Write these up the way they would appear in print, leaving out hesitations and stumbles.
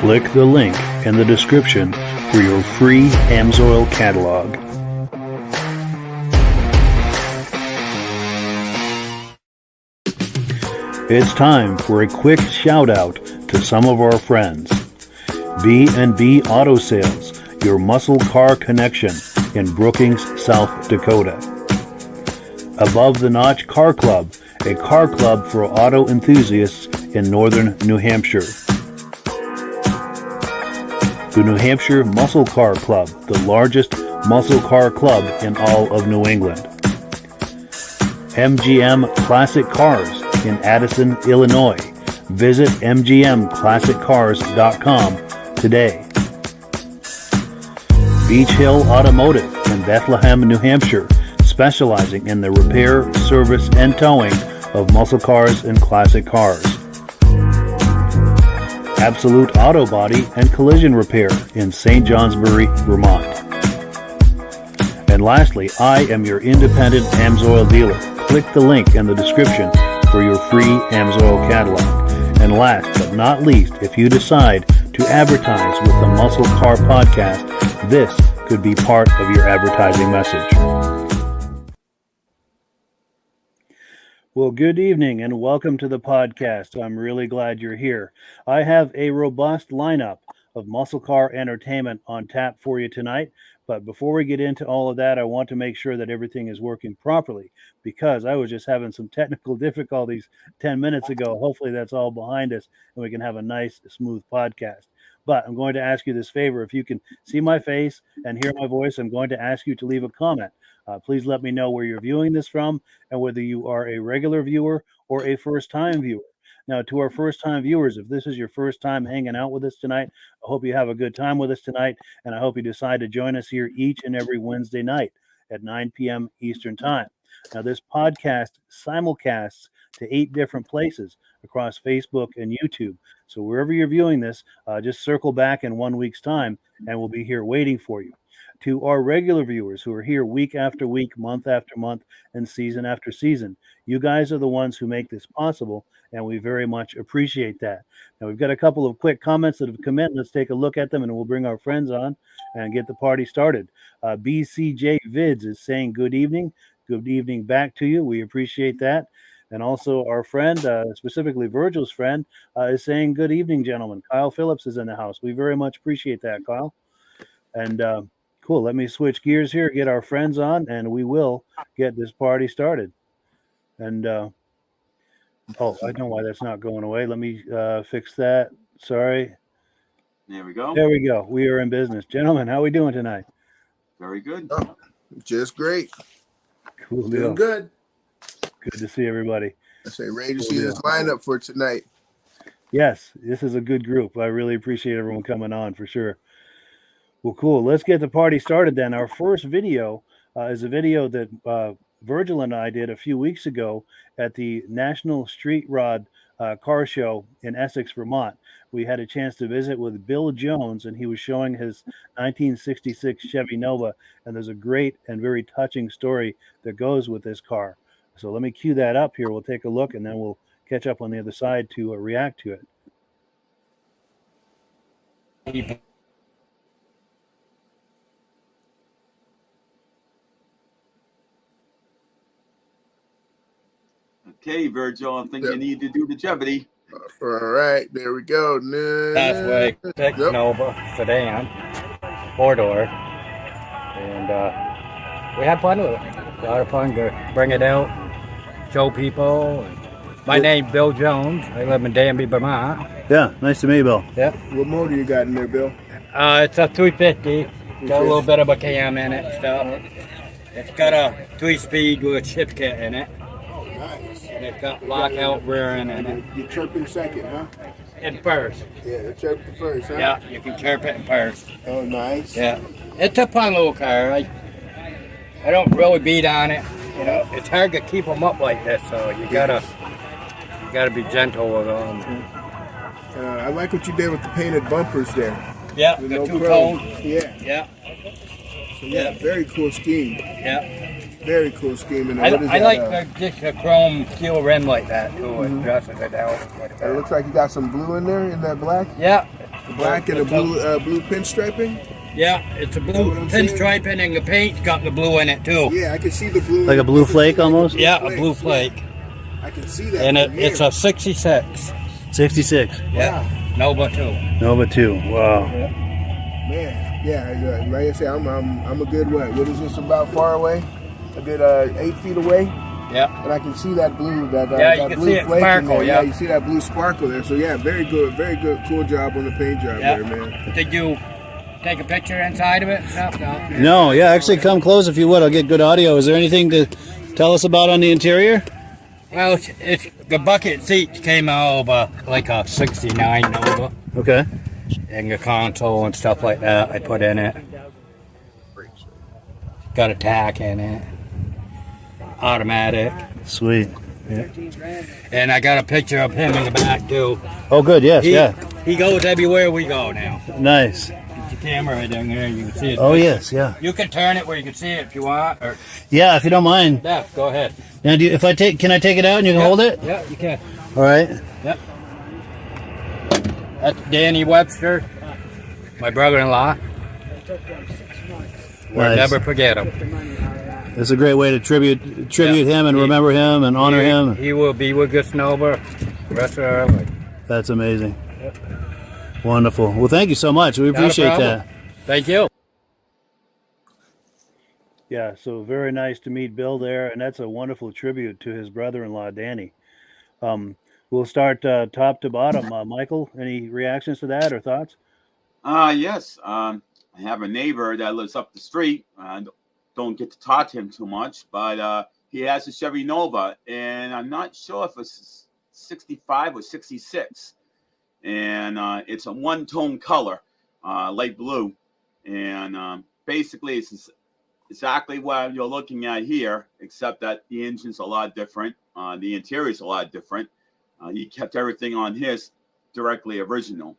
Click the link in the description for your free AMSOIL catalog. It's time for a quick shout out to some of our friends. B&B Auto Sales, your muscle car connection in Brookings, South Dakota. Above the Notch Car Club, a car club for auto enthusiasts in northern New Hampshire. The New Hampshire Muscle Car Club, the largest muscle car club in all of New England. MGM Classic Cars in Addison, Illinois. Visit mgmclassiccars.com today. Beach Hill Automotive in Bethlehem, New Hampshire, specializing in the repair, service, and towing of muscle cars and classic cars. Absolute Auto Body and Collision Repair in St. Johnsbury, Vermont. And lastly, I am your independent AMSOIL dealer. Click the link in the description for your free AMSOIL catalog. And last but not least, if you decide to advertise with the Muscle Car Podcast, this could be part of your advertising message. Well, good evening and welcome to the podcast. I'm really glad you're here. I have a robust lineup of muscle car entertainment on tap for you tonight. But before we get into all of that, I want to make sure that everything is working properly because I was just having some technical difficulties 10 minutes ago. Hopefully that's all behind us and we can have a nice, smooth podcast. But I'm going to ask you this favor. If you can see my face and hear my voice, I'm going to ask you to leave a comment. Please let me know where you're viewing this from and whether you are a regular viewer or a first-time viewer. Now, to our first-time viewers, if this is your first time hanging out with us tonight, I hope you have a good time with us tonight, and I hope you decide to join us here each and every Wednesday night at 9 p.m. Eastern Time. Now, this podcast simulcasts to 8 different places across Facebook and YouTube. So wherever you're viewing this, just circle back in 1 week's time, and we'll be here waiting for you. To our regular viewers who are here week after week, month after month, and season after season, you guys are the ones who make this possible, and we very much appreciate that. Now, we've got a couple of quick comments that have come in. Let's take a look at them, and we'll bring our friends on and get the party started. BCJ Vids is saying good evening. Good evening back to you. We appreciate that. And also our friend, specifically Virgil's friend, is saying good evening, gentlemen. Kyle Phillips is in the house. We very much appreciate that, Kyle. And cool. Let me switch gears here, get our friends on, and we will get this party started. And oh, I know why that's not going away. Let me fix that. Sorry. There we go. There we go. We are in business. Gentlemen, how are we doing tonight? Very good. Oh, just great. Cool deal. Doing good. Good to see everybody. I say ready to see this lineup for tonight. Yes, this is a good group. I really appreciate everyone coming on for sure. Well, cool. Let's get the party started then. Our first video is a video that Virgil and I did a few weeks ago at the National Street Rod Car Show in Essex, Vermont. We had a chance to visit with Bill Jones, and he was showing his 1966 Chevy Nova, and there's a great and very touching story that goes with this car. So let me cue that up here. We'll take a look, and then we'll catch up on the other side to react to it. Okay, Virgil, I think you need to do the Jeopardy. All right, there we go. Halfway thick Nova sedan, 4-door, and we had fun with it. A lot of fun to bring it out, show people. My name's Bill Jones. I live in Danby, Vermont. Yeah, nice to meet you, Bill. Yep. What motor you got in there, Bill? It's a 350. Got a little bit of a cam in it and stuff. It's got a 3-speed with a shift kit in it. Nice. And it's got lockout rear end in it. You're chirping second, huh? In first. Yeah, the chirping first, huh? Yeah, you can chirp it in first. Oh, nice. Yeah. It's a fun little car. I don't really beat on it. You know, it's hard to keep them up like this, so you gotta be gentle with them. I like what you did with the painted bumpers there. Yeah, With the no two-tone. Yeah. Yeah. So, yeah, very cool scheme. Yeah. Very cool scheme. And I what is like that, just a chrome steel rim like that too. It dresses it out quite a it bit. looks like you got some blue in there in that black. Yeah, Black and a blue pinstriping. Yeah, it's a blue pinstriping, and the paint's got the blue in it too. Yeah, I can see the blue. Like a blue flake almost? Yeah, a blue flake. I can see that. And it's a 66. 66. Yeah, Nova 2. Nova 2. Wow. Man, yeah, like I said, I'm a good what is this about far away? A good 8 feet away. Yeah. And I can see that blue, you that can blue see it flake sparkle, in there. yeah. You see that blue sparkle there. So yeah, very good, cool job on the paint job there, man. Did you take a picture inside of it? No. No, yeah, actually come close if you would. I'll get good audio. Is there anything to tell us about on the interior? Well, it's the bucket seats came out of like a 69 Nova. Okay. And the console and stuff like that I put in it. Got a tack in it. Automatic. Sweet. Yeah. And I got a picture of him in the back too. Oh, good. Yes, He goes everywhere we go now. Nice. Put your camera right down there, you can see it. Oh, yes, yeah. You can turn it where you can see it if you want. Or Yeah, if you don't mind. yeah, go ahead. Now, can I take it out and you can hold it? Yeah, you can. All right. Yep. That's Danny Webster, my brother-in-law. We'll Nice. never forget him. It's a great way to tribute him and remember him and honor him. He will be with us Nova the rest of our life. That's amazing. Wonderful. Well, thank you so much. We appreciate that. Thank you. Yeah, so very nice to meet Bill there, and that's a wonderful tribute to his brother-in-law, Danny. We'll start top to bottom. Michael, any reactions to that or thoughts? Yes. I have a neighbor that lives up the street. I don't get to talk to him too much, but he has a Chevy Nova, and I'm not sure if it's 65 or 66. And it's a one-tone color, light blue. And basically, it's exactly what you're looking at here, except that the engine's a lot different. The interior's a lot different. He kept everything on his directly original.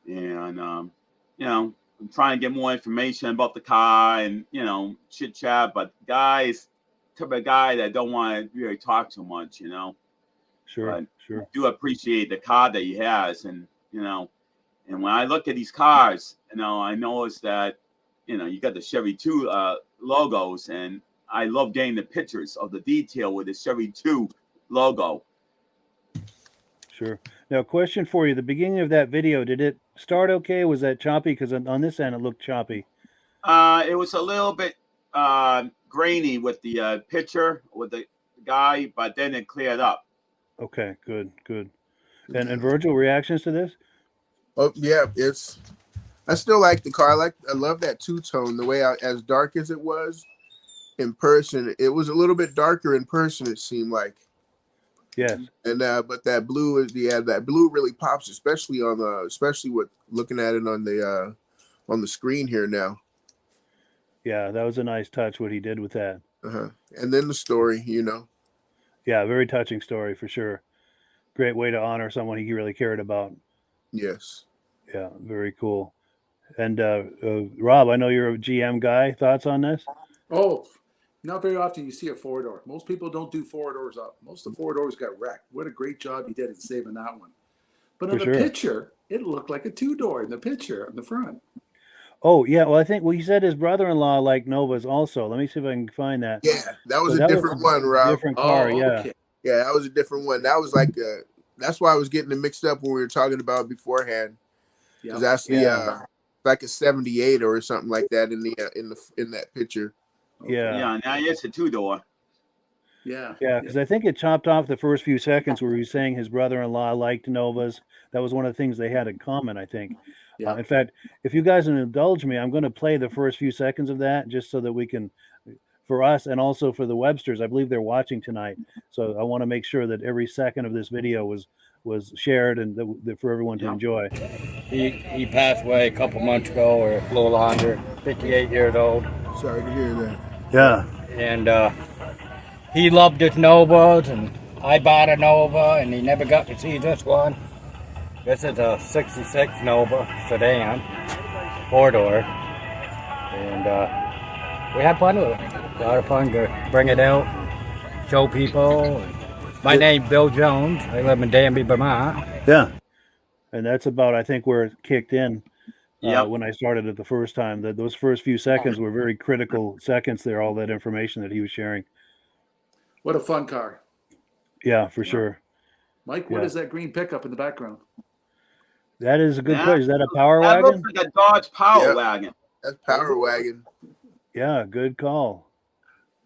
And, I'm trying to get more information about the car and, chit chat, but guys, type of guy that don't want to really talk too much, Sure, But sure. I do appreciate the car that he has. And, and when I look at these cars, I notice that, you got the Chevy 2 logos, and I love getting the pictures of the detail with the Chevy 2 logo. Sure. Now, question for you. The beginning of that video, did it start okay? Was that choppy? Because on this end, it looked choppy. It was a little bit grainy with the picture with the guy, but then it cleared up. Okay, good. And Virgil, reactions to this? Oh yeah, I still like the car. I love that two-tone. The way as dark as it was in person, it was a little bit darker in person. It seemed like. Yes. And but that blue that blue really pops, especially with looking at it on the screen here now. Yeah, that was a nice touch what he did with that. And then the story, Yeah, very touching story for sure. Great way to honor someone he really cared about. Yes. Yeah, very cool. And Rob, I know you're a GM guy. Thoughts on this? Oh, not very often you see a four-door. Most people don't do four-doors up. Most of the four-doors got wrecked. What a great job he did in saving that one. But in the picture, it looked like a two-door in the picture on the front. Oh, yeah. Well, he said his brother-in-law liked Novas also. Let me see if I can find that. Yeah, that was a different one, Rob. Different car, yeah. Okay. Yeah, that was a different one. That was like that's why I was getting it mixed up when we were talking about beforehand. Yeah. That's like a 78 or something like that in that picture. Yeah. Yeah, now it's a two-door. Yeah. Yeah, because I think it chopped off the first few seconds where he was saying his brother-in-law liked Novas. That was one of the things they had in common, I think. Yeah. In fact, if you guys will indulge me, I'm going to play the first few seconds of that just so that we can, for us and also for the Websters, I believe they're watching tonight. So I want to make sure that every second of this video was shared and that for everyone to enjoy. He passed away a couple months ago, or a little under, 58 years old. Sorry to hear that. Yeah. And he loved his Novas, and I bought a Nova, and he never got to see this one. This is a 66 Nova sedan, four-door. And we had fun with it. A lot of fun to bring it out, show people. My name's Bill Jones. I live in Danby, Vermont. Yeah. And that's about, I think, where it kicked in Yep. when I started it the first time. That those first few seconds were very critical seconds there, all that information that he was sharing. What a fun car. Yeah, for sure. Mike, what is that green pickup in the background? That is a good question. Is that a Power That Wagon? looks like a Dodge Power Wagon. That's Power Wagon. Yeah, good call.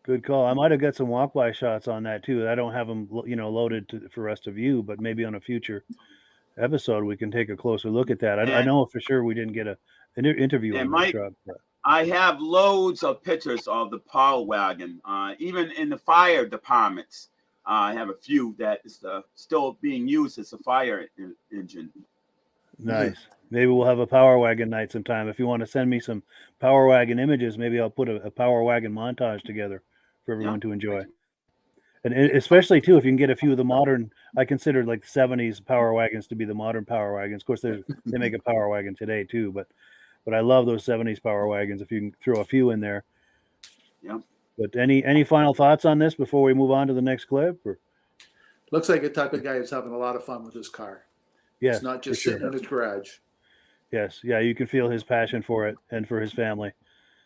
Good call. I might have got some walk-by shots on that too. I don't have them, loaded for us to view, but maybe on a future episode we can take a closer look at that. I know for sure we didn't get an interview on the truck. But. I have loads of pictures of the Power Wagon, even in the fire departments. I have a few that is still being used as a fire engine. Nice. Maybe we'll have a Power Wagon night sometime. If you want to send me some Power Wagon images, maybe I'll put a Power Wagon montage together for everyone to enjoy. And especially, too, if you can get a few of the modern, I consider like the 70s Power Wagons to be the modern Power Wagons. Of course, they make a Power Wagon today, too. But I love those 70s Power Wagons if you can throw a few in there. Yeah. But any final thoughts on this before we move on to the next clip? Or? Looks like a type of guy who's having a lot of fun with his car. Yes, it's not just sitting in his garage. Yes, yeah, you can feel his passion for it and for his family.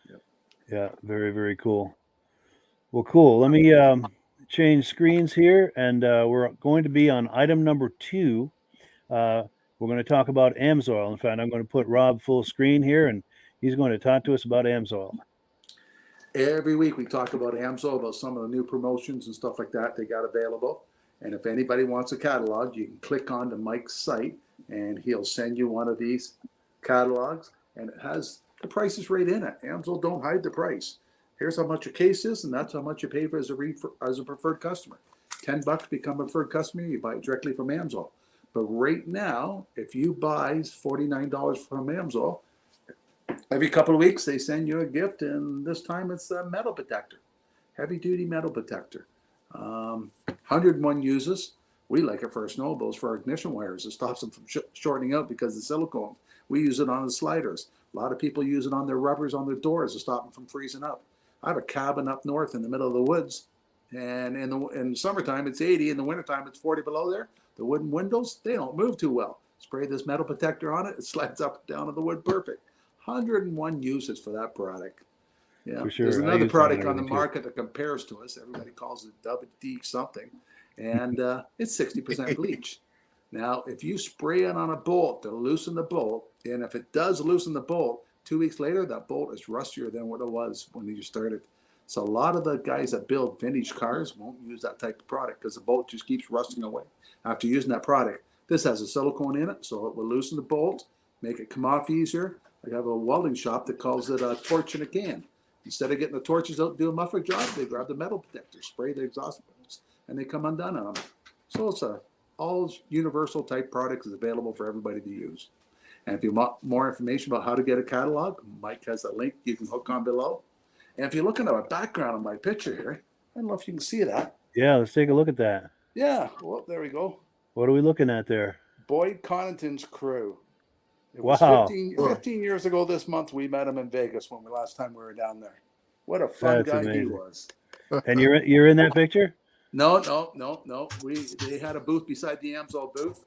Yep. Yeah, very, very cool. Well, cool. Let me change screens here, and we're going to be on item number 2. We're going to talk about AMSOIL. In fact, I'm going to put Rob full screen here, and he's going to talk to us about AMSOIL. Every week we talk about AMSOIL, about some of the new promotions and stuff like that they got available. And if anybody wants a catalog, you can click on to Mike's site, and he'll send you one of these catalogs, and it has the prices right in it. AMSOIL don't hide the price. Here's how much a case is, and that's how much you pay for as a preferred customer. $10 become a preferred customer, you buy it directly from AMSOIL. But right now, if you buy $49 from AMSOIL, every couple of weeks they send you a gift, and this time it's a metal protector, heavy-duty metal protector. 101 uses. We like it for our snowmobiles, for our ignition wires. It stops them from shortening out because of silicone. We use it on the sliders. A lot of people use it on their rubbers on their doors to stop them from freezing up. I have a cabin up north in the middle of the woods, and in summertime it's 80. In the wintertime it's 40 below there. The wooden windows, they don't move too well. Spray this metal protector on it, it slides up and down on the wood perfect. 101 uses for that product. Yeah, for sure. There's another product on the market that compares to us. Everybody calls it WD something, and it's 60% bleach. Now, if you spray it on a bolt to loosen the bolt, and if it does loosen the bolt, 2 weeks later, that bolt is rustier than what it was when you started. So a lot of the guys that build vintage cars won't use that type of product because the bolt just keeps rusting away after using that product. This has a silicone in it, so it will loosen the bolt, make it come off easier. I have a welding shop that calls it a torch in a can. Instead of getting the torches out and do a muffler job, they grab the metal protector, spray the exhaust bolts, and they come undone on them. So it's a all universal type product is available for everybody to use. And if you want more information about how to get a catalog, Mike has a link you can hook on below. And if you're looking at a background on my picture here, I don't know if you can see that. Yeah, let's take a look at that. Yeah, well, there we go. What are we looking at there? Boyd Connaughton's crew. It wow. was 15 years ago this month we met him in Vegas when last time we were down there. What a fun That's guy amazing. he was. And you're in that picture? No. They had a booth beside the AMSOIL booth,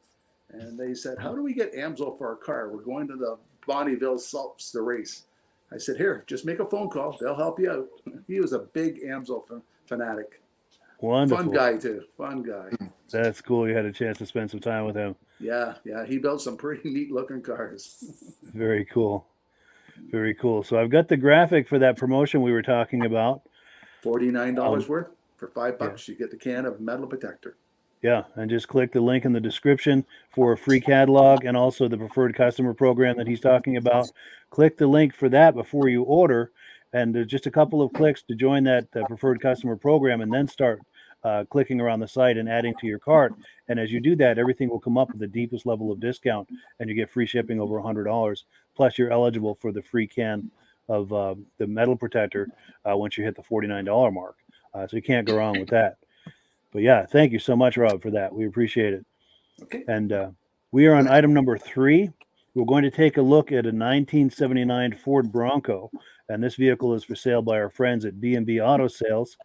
and they said, "How do we get AMSOIL for our car? We're going to the Bonneville Salts, the race." I said, "Here, just make a phone call. They'll help you out." He was a big AMSOIL fanatic. Wonderful. Fun guy too. Fun guy. That's cool. You had a chance to spend some time with him. Yeah. He built some pretty neat looking cars. Very cool. Very cool. So I've got the graphic for that promotion we were talking about. $49 worth. For $5, you get the can of metal protector. Yeah, and just click the link in the description for a free catalog and also the preferred customer program that he's talking about. Click the link for that before you order, and there's just a couple of clicks to join that preferred customer program, and then start clicking around the site and adding to your cart. And as you do that, everything will come up with the deepest level of discount, and you get free shipping over $100. Plus, you're eligible for the free can of the metal protector once you hit the $49 mark. So you can't go wrong with that. But yeah, thank you so much, Rob, for that. We appreciate it. Okay. And we are on item number 3. We're going to take a look at a 1979 Ford Bronco, and this vehicle is for sale by our friends at B&B Auto Sales.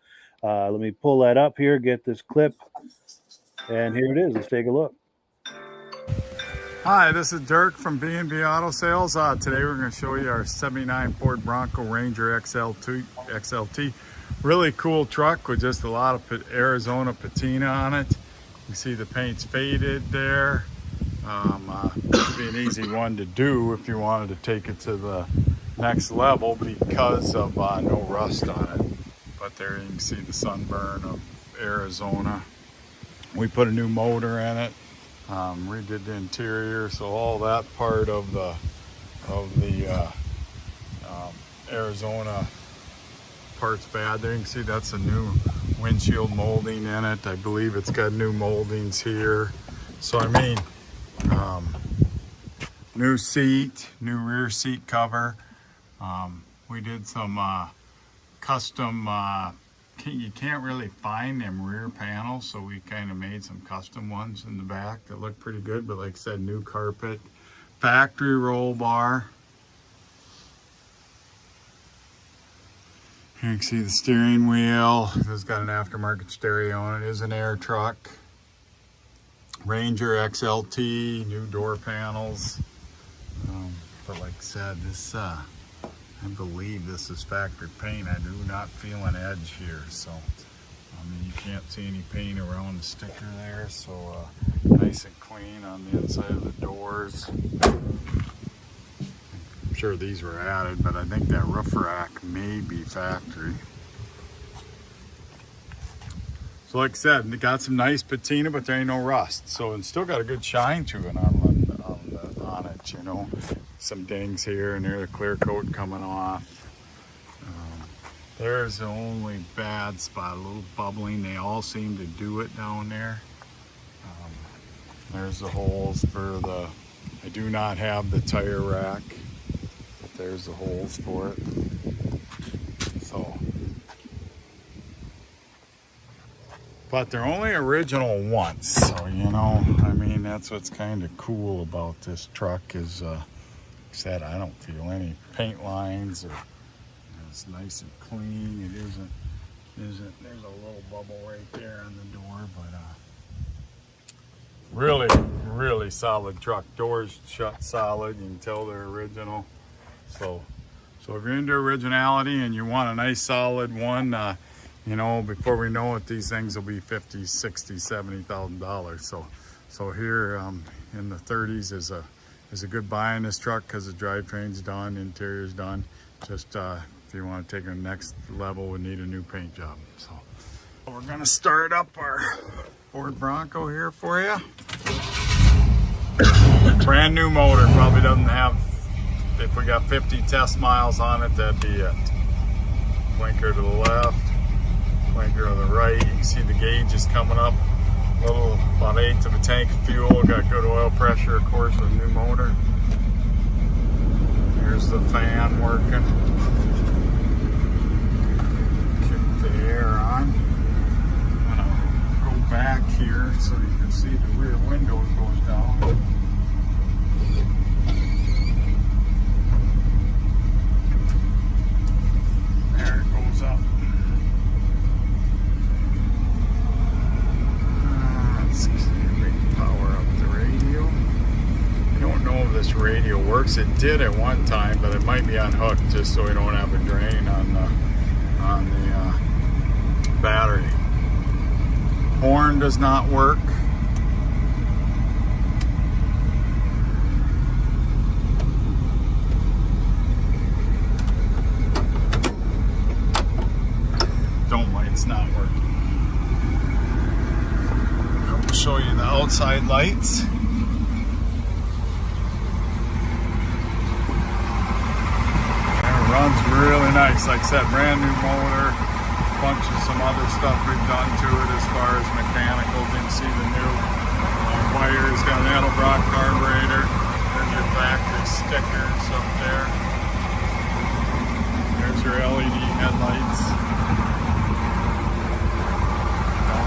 Let me pull that up here, get this clip, and here it is. Let's take a look. Hi, this is Dirk from B&B Auto Sales. Today we're going to show you our 79 Ford Bronco Ranger XLT. Really cool truck with just a lot of Arizona patina on it. You see the paint's faded there. It'd be an easy one to do if you wanted to take it to the next level because of no rust on it. But there you can see the sunburn of Arizona. We put a new motor in it. Redid the interior, so all that part of the Arizona part's bad. There you can see that's a new windshield molding in it. I believe it's got new moldings here. So I mean, new seat, new rear seat cover. We did some custom. You can't really find them rear panels, so we kind of made some custom ones in the back that look pretty good. But like I said, new carpet, factory roll bar. Here you can see the steering wheel. This has got an aftermarket stereo on it. It is an air truck. Ranger XLT, new door panels. But like I said, this I believe this is factory paint. I do not feel an edge here, so I mean you can't see any paint around the sticker there. So nice and clean on the inside of the doors. I'm sure these were added, but I think that roof rack may be factory. So like I said, it got some nice patina, but there ain't no rust. So it's still got a good shine to it on it, you know. Some dings here and there, the clear coat coming off. There's the only bad spot, a little bubbling. They all seem to do it down there. There's the holes for the, I do not have the tire rack, but there's the holes for it. So, but they're only original once, so you know, I mean, that's what's kind of cool about this truck is said I don't feel any paint lines, or it's nice and clean. It isn't there's a little bubble right there on the door, but really solid truck. Doors shut solid, you can tell they're original. So if you're into originality and you want a nice solid one, you know, before we know it, these things will be $50,000, $60,000, $70,000. So here in the 30s is a good buy in this truck because the drivetrain's done, interior's done. Just if you want to take it to the next level, we need a new paint job. So we're gonna start up our Ford Bronco here for you. Brand new motor, probably doesn't have, if we got 50 test miles on it, that'd be it. Blinker to the left, blinker to the right. You can see the gauge is coming up. About 1/8 of a tank of fuel. Got good oil pressure, of course, with a new motor. Here's the fan working. Kick the air on. I'm gonna go back here so you can see the rear window goes down. There it goes up. Power up the radio. I don't know if this radio works. It did at one time, but it might be unhooked just so we don't have a drain on the battery. Horn does not work. Dome light's not working. Show you the outside lights. And it runs really nice. Like I said, brand new motor. Bunch of some other stuff we've done to it as far as mechanical. You can see the new wires. Got an Edelbrock carburetor. There's your factory stickers up there. There's your LED headlights.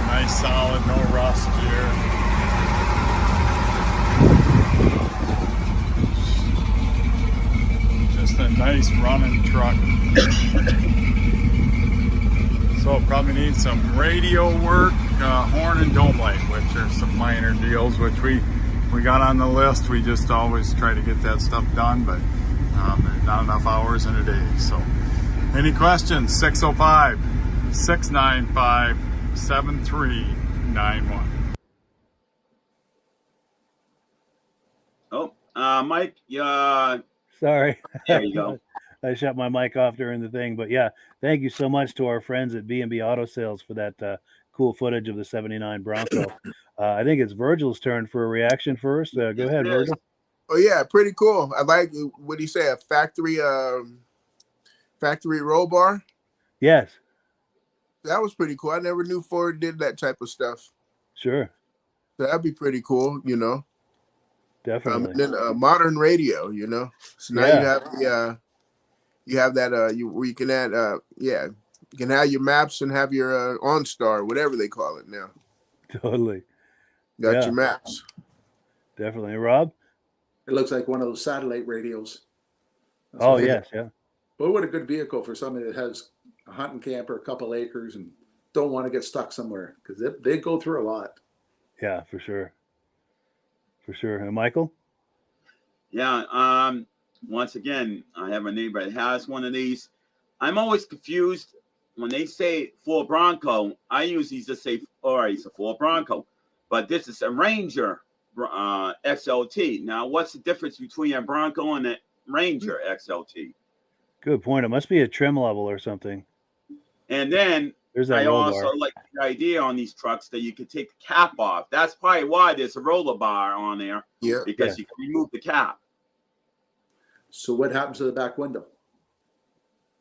Nice solid, no rust here. Just a nice running truck. So probably need some radio work, horn and dome light, which are some minor deals, which we we got on the list. We just always try to get that stuff done, but not enough hours in a day. So any questions? 605-695-7391. Oh, Mike, Sorry. there you go. I shut my mic off during the thing, but yeah, thank you so much to our friends at B&B Auto Sales for that cool footage of the 79 Bronco. I think it's Virgil's turn for a reaction first. Go ahead, Virgil. Oh yeah, pretty cool. I like what he said, a factory roll bar. Yes. That was pretty cool. I never knew Ford did that type of stuff. Sure. So that'd be pretty cool, you know. Definitely. And then a modern radio, you know. So now you have that where you can add you can have your maps and have your OnStar, whatever they call it now. Totally. Got your maps. Definitely. Rob? It looks like one of those satellite radios. Yes, yeah. But what a good vehicle for somebody that has a hunting camp or a couple acres and don't want to get stuck somewhere, because they go through a lot. Yeah, for sure. For sure. And Michael? Yeah. Once again, I have a neighbor that has one of these. I'm always confused when they say Ford Bronco. I usually just say, all right, it's a Ford Bronco, but this is a Ranger XLT. Now, what's the difference between a Bronco and a Ranger XLT? Good point. It must be a trim level or something. And then I also like the idea on these trucks that you could take the cap off. That's probably why there's a roller bar on there. Yeah. Because you can remove the cap. So what happens to the back window?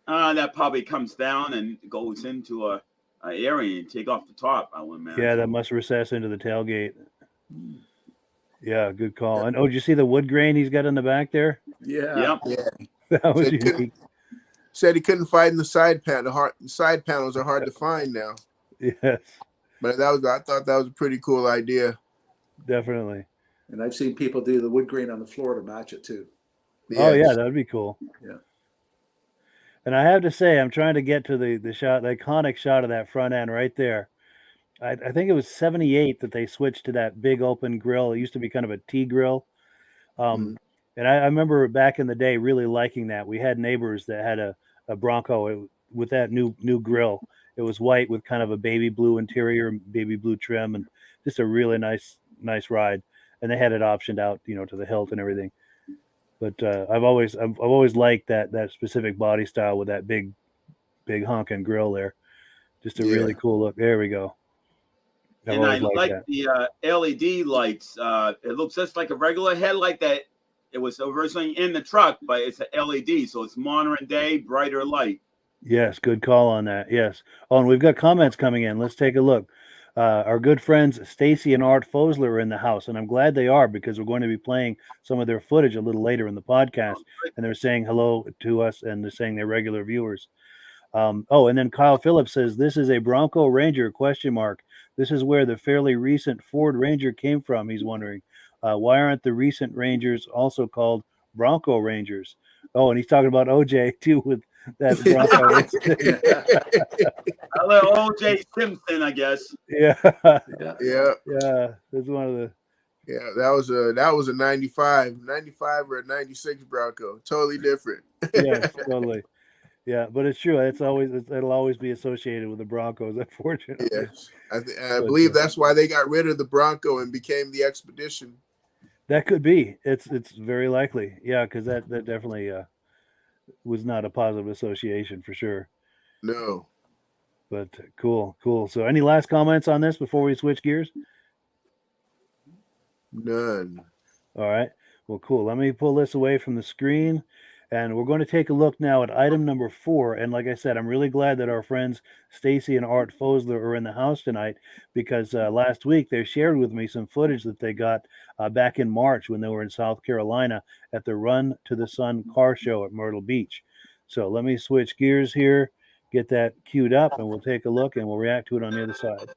That probably comes down and goes into a area and take off the top, I would imagine. Yeah, that must recess into the tailgate. Yeah, good call. And did you see the wood grain he's got in the back there? Yeah. That was unique. Said he couldn't find the side panel. The side panels are hard to find now. Yes. But I thought that was a pretty cool idea. Definitely. And I've seen people do the wood grain on the floor to match it too. Yes. Oh yeah, that would be cool. Yeah. And I have to say, I'm trying to get to the shot, the iconic shot of that front end right there. I think it was 78 that they switched to that big open grill. It used to be kind of a T grill. And I remember back in the day really liking that. We had neighbors that had a Bronco with that new grill. It was white with kind of a baby blue interior, baby blue trim, and just a really nice ride. And they had it optioned out, to the hilt and everything. But I've always liked that specific body style with that big honking grill there. Just a really cool look. There we go. And I like the LED lights. It looks just like a regular headlight that it was originally in the truck, but it's an LED, so it's modern day, brighter light. Yes, good call on that. Yes. Oh, and we've got comments coming in. Let's take a look. Our good friends Stacy and Art Fosler are in the house, and I'm glad they are because we're going to be playing some of their footage a little later in the podcast, and they're saying hello to us, and they're saying they're regular viewers. And then Kyle Phillips says, this is a Bronco Ranger, ? This is where the fairly recent Ford Ranger came from, he's wondering. Why aren't the recent Rangers also called Bronco Rangers? Oh, and he's talking about OJ, too, with that Bronco. A little OJ Simpson, I guess. Yeah. Yeah. That's one of the. Yeah, that was a 95 or a 96 Bronco. Totally different. Yes, totally. Yeah, but it's true. It'll always be associated with the Broncos, unfortunately. Yes, I believe that's why they got rid of the Bronco and became the Expedition. That could be. It's very likely. Yeah, because that definitely was not a positive association for sure. No. But cool. So, any last comments on this before we switch gears? None. All right. Well, cool. Let me pull this away from the screen. And we're going to take a look now at item number 4. And like I said, I'm really glad that our friends Stacy and Art Fosler are in the house tonight because last week they shared with me some footage that they got back in March when they were in South Carolina at the Run to the Sun car show at Myrtle Beach. So let me switch gears here, get that queued up, and we'll take a look and we'll react to it on the other side.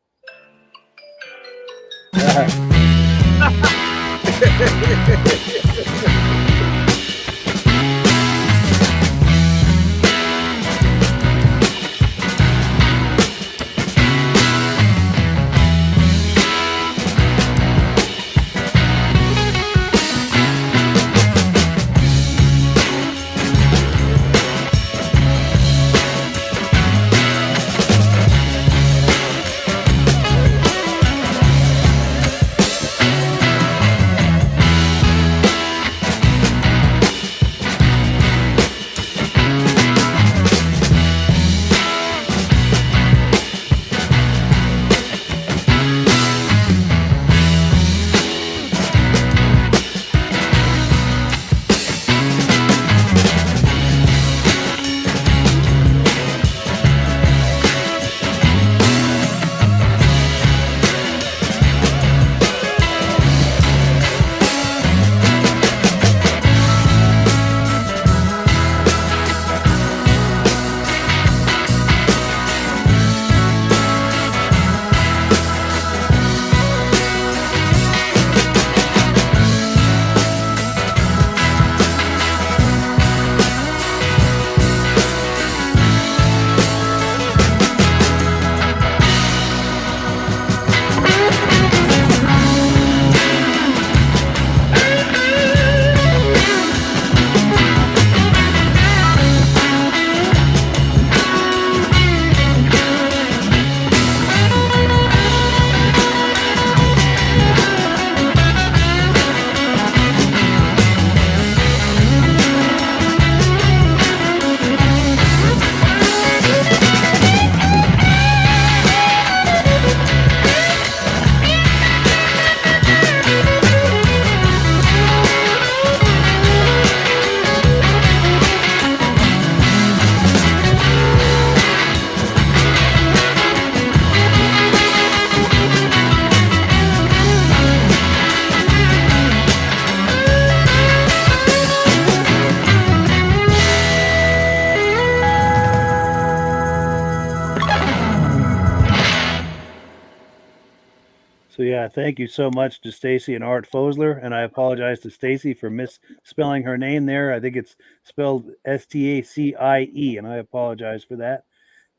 So yeah, thank you so much to Stacy and Art Fosler, and I apologize to Stacy for misspelling her name there. I think it's spelled Stacie, and I apologize for that.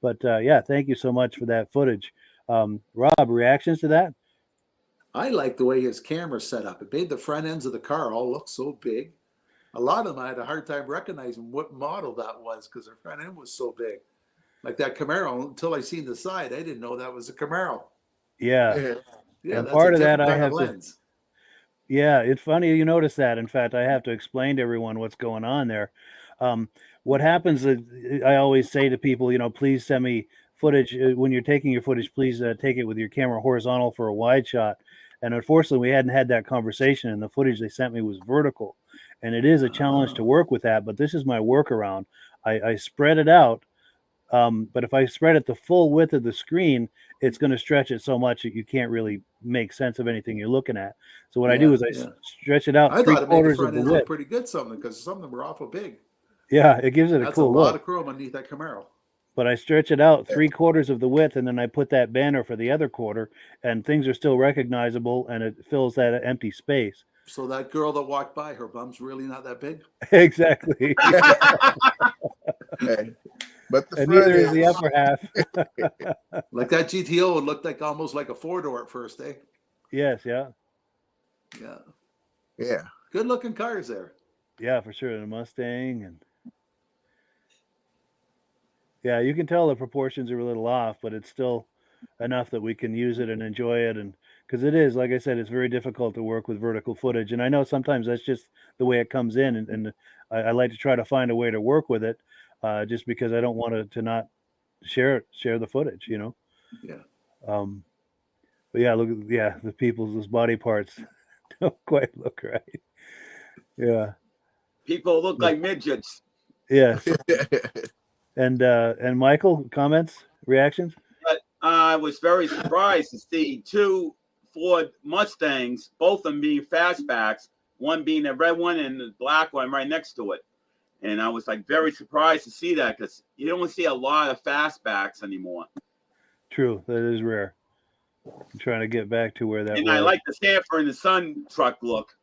But yeah, thank you so much for that footage. Rob, reactions to that? I like the way his camera's set up. It made the front ends of the car all look so big. A lot of them I had a hard time recognizing what model that was because their front end was so big. Like that Camaro, until I seen the side, I didn't know that was a Camaro. Yeah. Yeah. Yeah, And that's part a of that different I kind have of to. lens. Yeah, it's funny you notice that. In fact, I have to explain to everyone what's going on there. What happens is I always say to people, please send me footage when you're taking your footage. Please take it with your camera horizontal for a wide shot. And unfortunately, we hadn't had that conversation, and the footage they sent me was vertical. And it is a challenge to work with that, but this is my workaround. I spread it out. But if I spread it the full width of the screen, it's going to stretch it so much that you can't really make sense of anything you're looking at. So what I do is I stretch it out I thought it made the 3/4 of front the ends look width. pretty good, something because some of them were awful big. Yeah, it gives it a That's cool a lot look. of chrome underneath that Camaro. But I stretch it out 3/4 of the width, and then I put that banner for the other quarter, and things are still recognizable, and it fills that empty space. So that girl that walked by, her bum's really not that big. Exactly. Hey, but the And front neither is the is, upper half. Like that GTO, it looked like almost like a 4-door at first, eh? Yes, yeah. Yeah. yeah. Good looking cars there. Yeah, for sure. The Mustang and yeah, you can tell the proportions are a little off, but it's still enough that we can use it and enjoy it. And because it is, like I said, it's very difficult to work with vertical footage. And I know sometimes that's just the way it comes in. And I like to try to find a way to work with it just because I don't want to not share the footage, Yeah. But yeah, the people's body parts don't quite look right. Yeah. People look like midgets. Yes. And Michael, comments, reactions? But I was very surprised to see two Ford Mustangs, both of them being fastbacks, one being the red one and the black one right next to it. And I was like very surprised to see that because you don't see a lot of fastbacks anymore. True, that is rare. I'm trying to get back to where that And was. I like the Sanford and the Son truck look.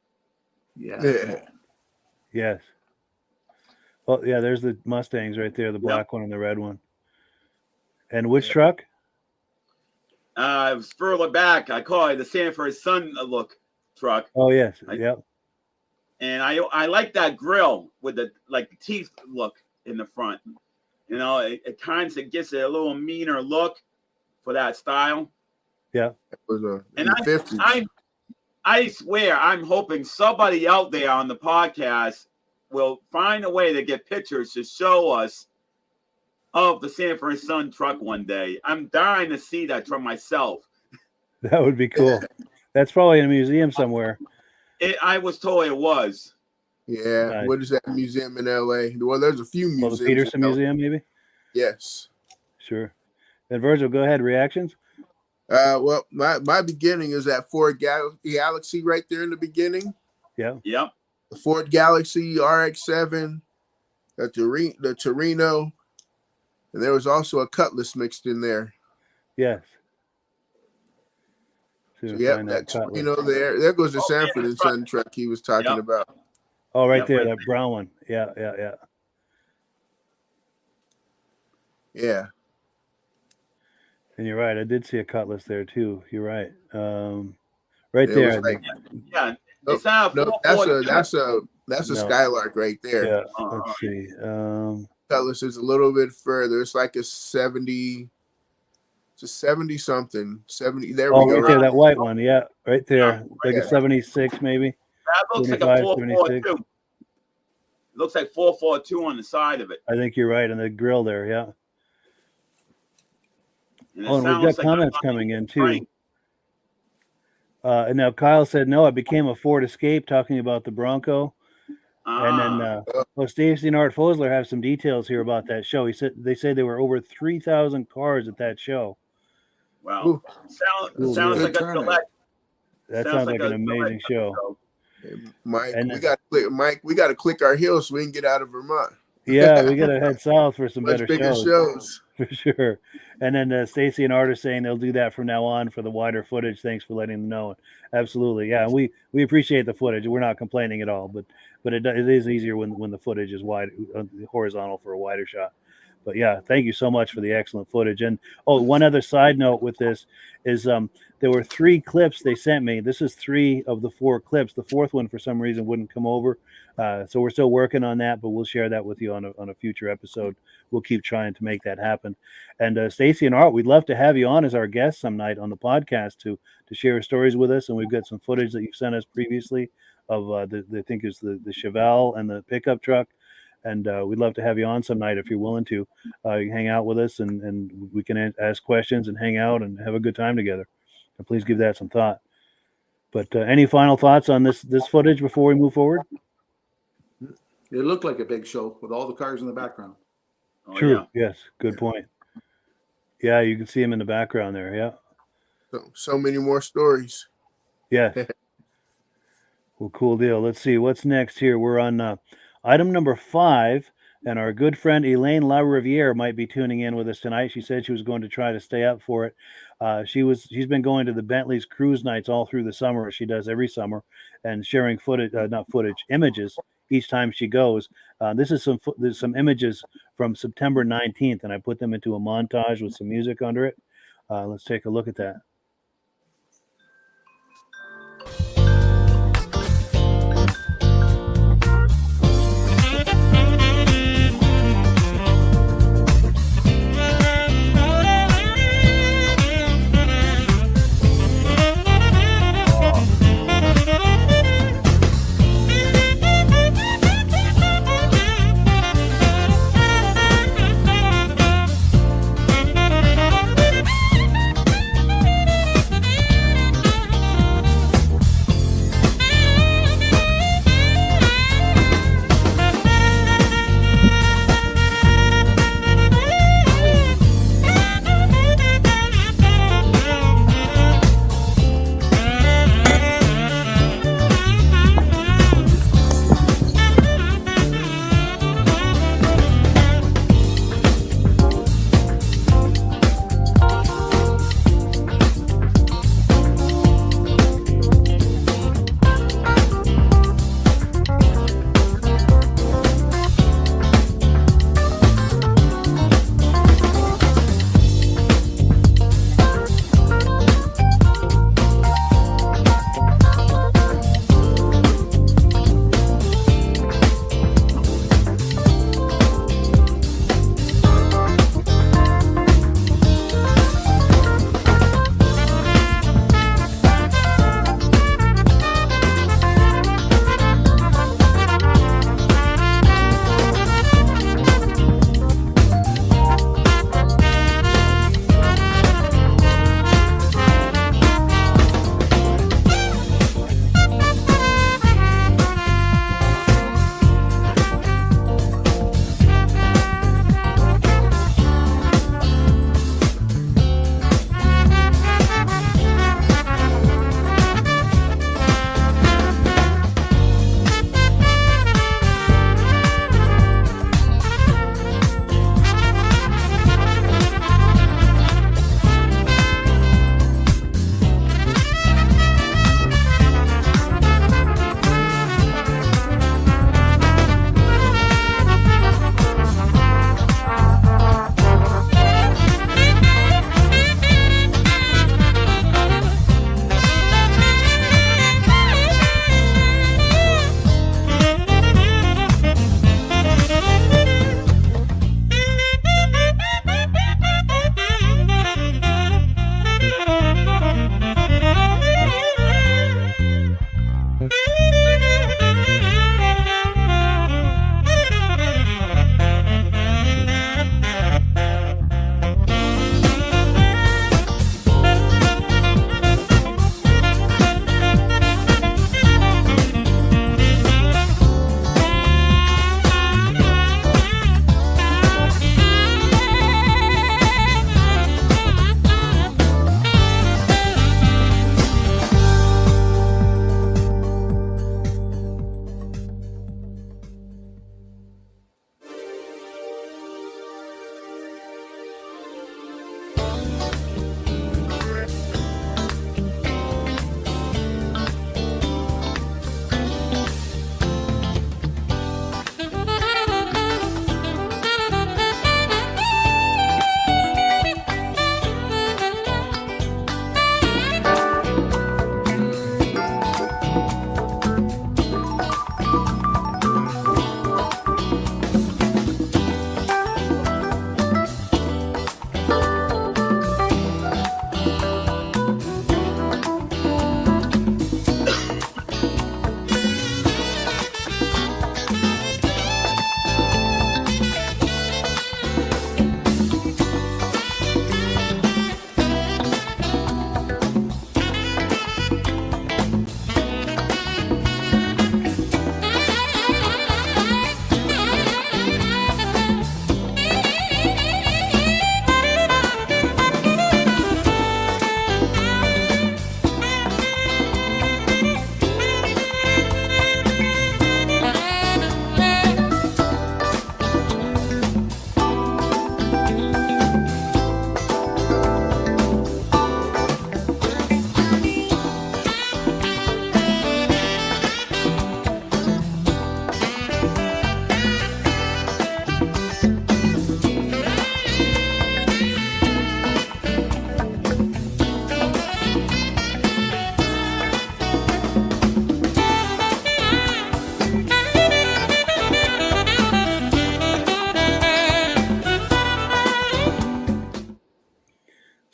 Yeah. Yes. Well, yeah, there's the Mustangs right there, the black one and the red one. And which truck? It was further back. I call it the Sanford and Son look truck. Oh, yes. Yep. And I like that grill with the teeth look in the front. It kind of gives it a little meaner look for that style. Yeah. It was And in the 50s. I swear, I'm hoping somebody out there on the podcast will find a way to get pictures to show us of the Sanford and Son truck one day. I'm dying to see that truck myself. That would be cool. That's probably in a museum somewhere. I was told it was. Yeah. Nice. What is that museum in LA? Well, there's a few museums. Well, the Peterson Museum, maybe? Yes. Sure. And Virgil, go ahead. Reactions? Well, my beginning is that Ford Galaxy right there in the beginning. Yeah. Yep. The Ford Galaxy RX-7, the Torino, and there was also a Cutlass mixed in there. Yes. So, yep, that Torino there. There goes the Sanford and Son truck he was talking about. Oh, right there, that brown one. Yeah. Yeah. And you're right. I did see a Cutlass there too. You're right. Right there. Yeah. That's a Skylark right there. Yeah. Let's see. Cutlass is a little bit further. It's like a 70. It's a 70 something. 70. There we go. Right there, that white one. Yeah, right there. Like a 76 maybe. That looks like a 442. Looks like 442 on the side of it. I think you're right. And the grill there. Yeah. And and we've got comments coming in too. And now Kyle said, no, it became a Ford Escape, talking about the Bronco. And then Stacy and Art Fosler have some details here about that show. They said there were over 3,000 cars at that show. Wow. Sounds like a select. That sounds like an amazing show. Mike, we got to click our heels so we can get out of Vermont. Yeah, we got to head south for some better bigger shows. For sure. And then Stacy and Art are saying they'll do that from now on for the wider footage. Thanks for letting them know. Absolutely, yeah. We appreciate the footage. We're not complaining at all, but it is easier when the footage is wide, horizontal for a wider shot. But yeah, thank you so much for the excellent footage. And one other side note with this is there were 3 clips they sent me. This is 3 of the 4 clips. The 4th one for some reason wouldn't come over, so we're still working on that. But we'll share that with you on a future episode. We'll keep trying to make that happen. And Stacy and Art, we'd love to have you on as our guest some night on the podcast to share stories with us. And we've got some footage that you've sent us previously of I think it's the Chevelle and the pickup truck. And we'd love to have you on some night if you're willing to. You can hang out with us and we can ask questions and hang out and have a good time together. And please give that some thought. But any final thoughts on this footage before we move forward? It looked like a big show with all the cars in the background. Oh, True. yeah. Yes. Good point. Yeah, you can see them in the background there. Yeah. So many more stories. Yeah. Well, cool deal. Let's see what's next here. We're on item number 5, and our good friend Elaine LaRiviere might be tuning in with us tonight. She said she was going to try to stay up for it. She's been going to the Bentley's cruise nights all through the summer, as she does every summer, and sharing images each time she goes. This is some images from September 19th, and I put them into a montage with some music under it. Let's take a look at that.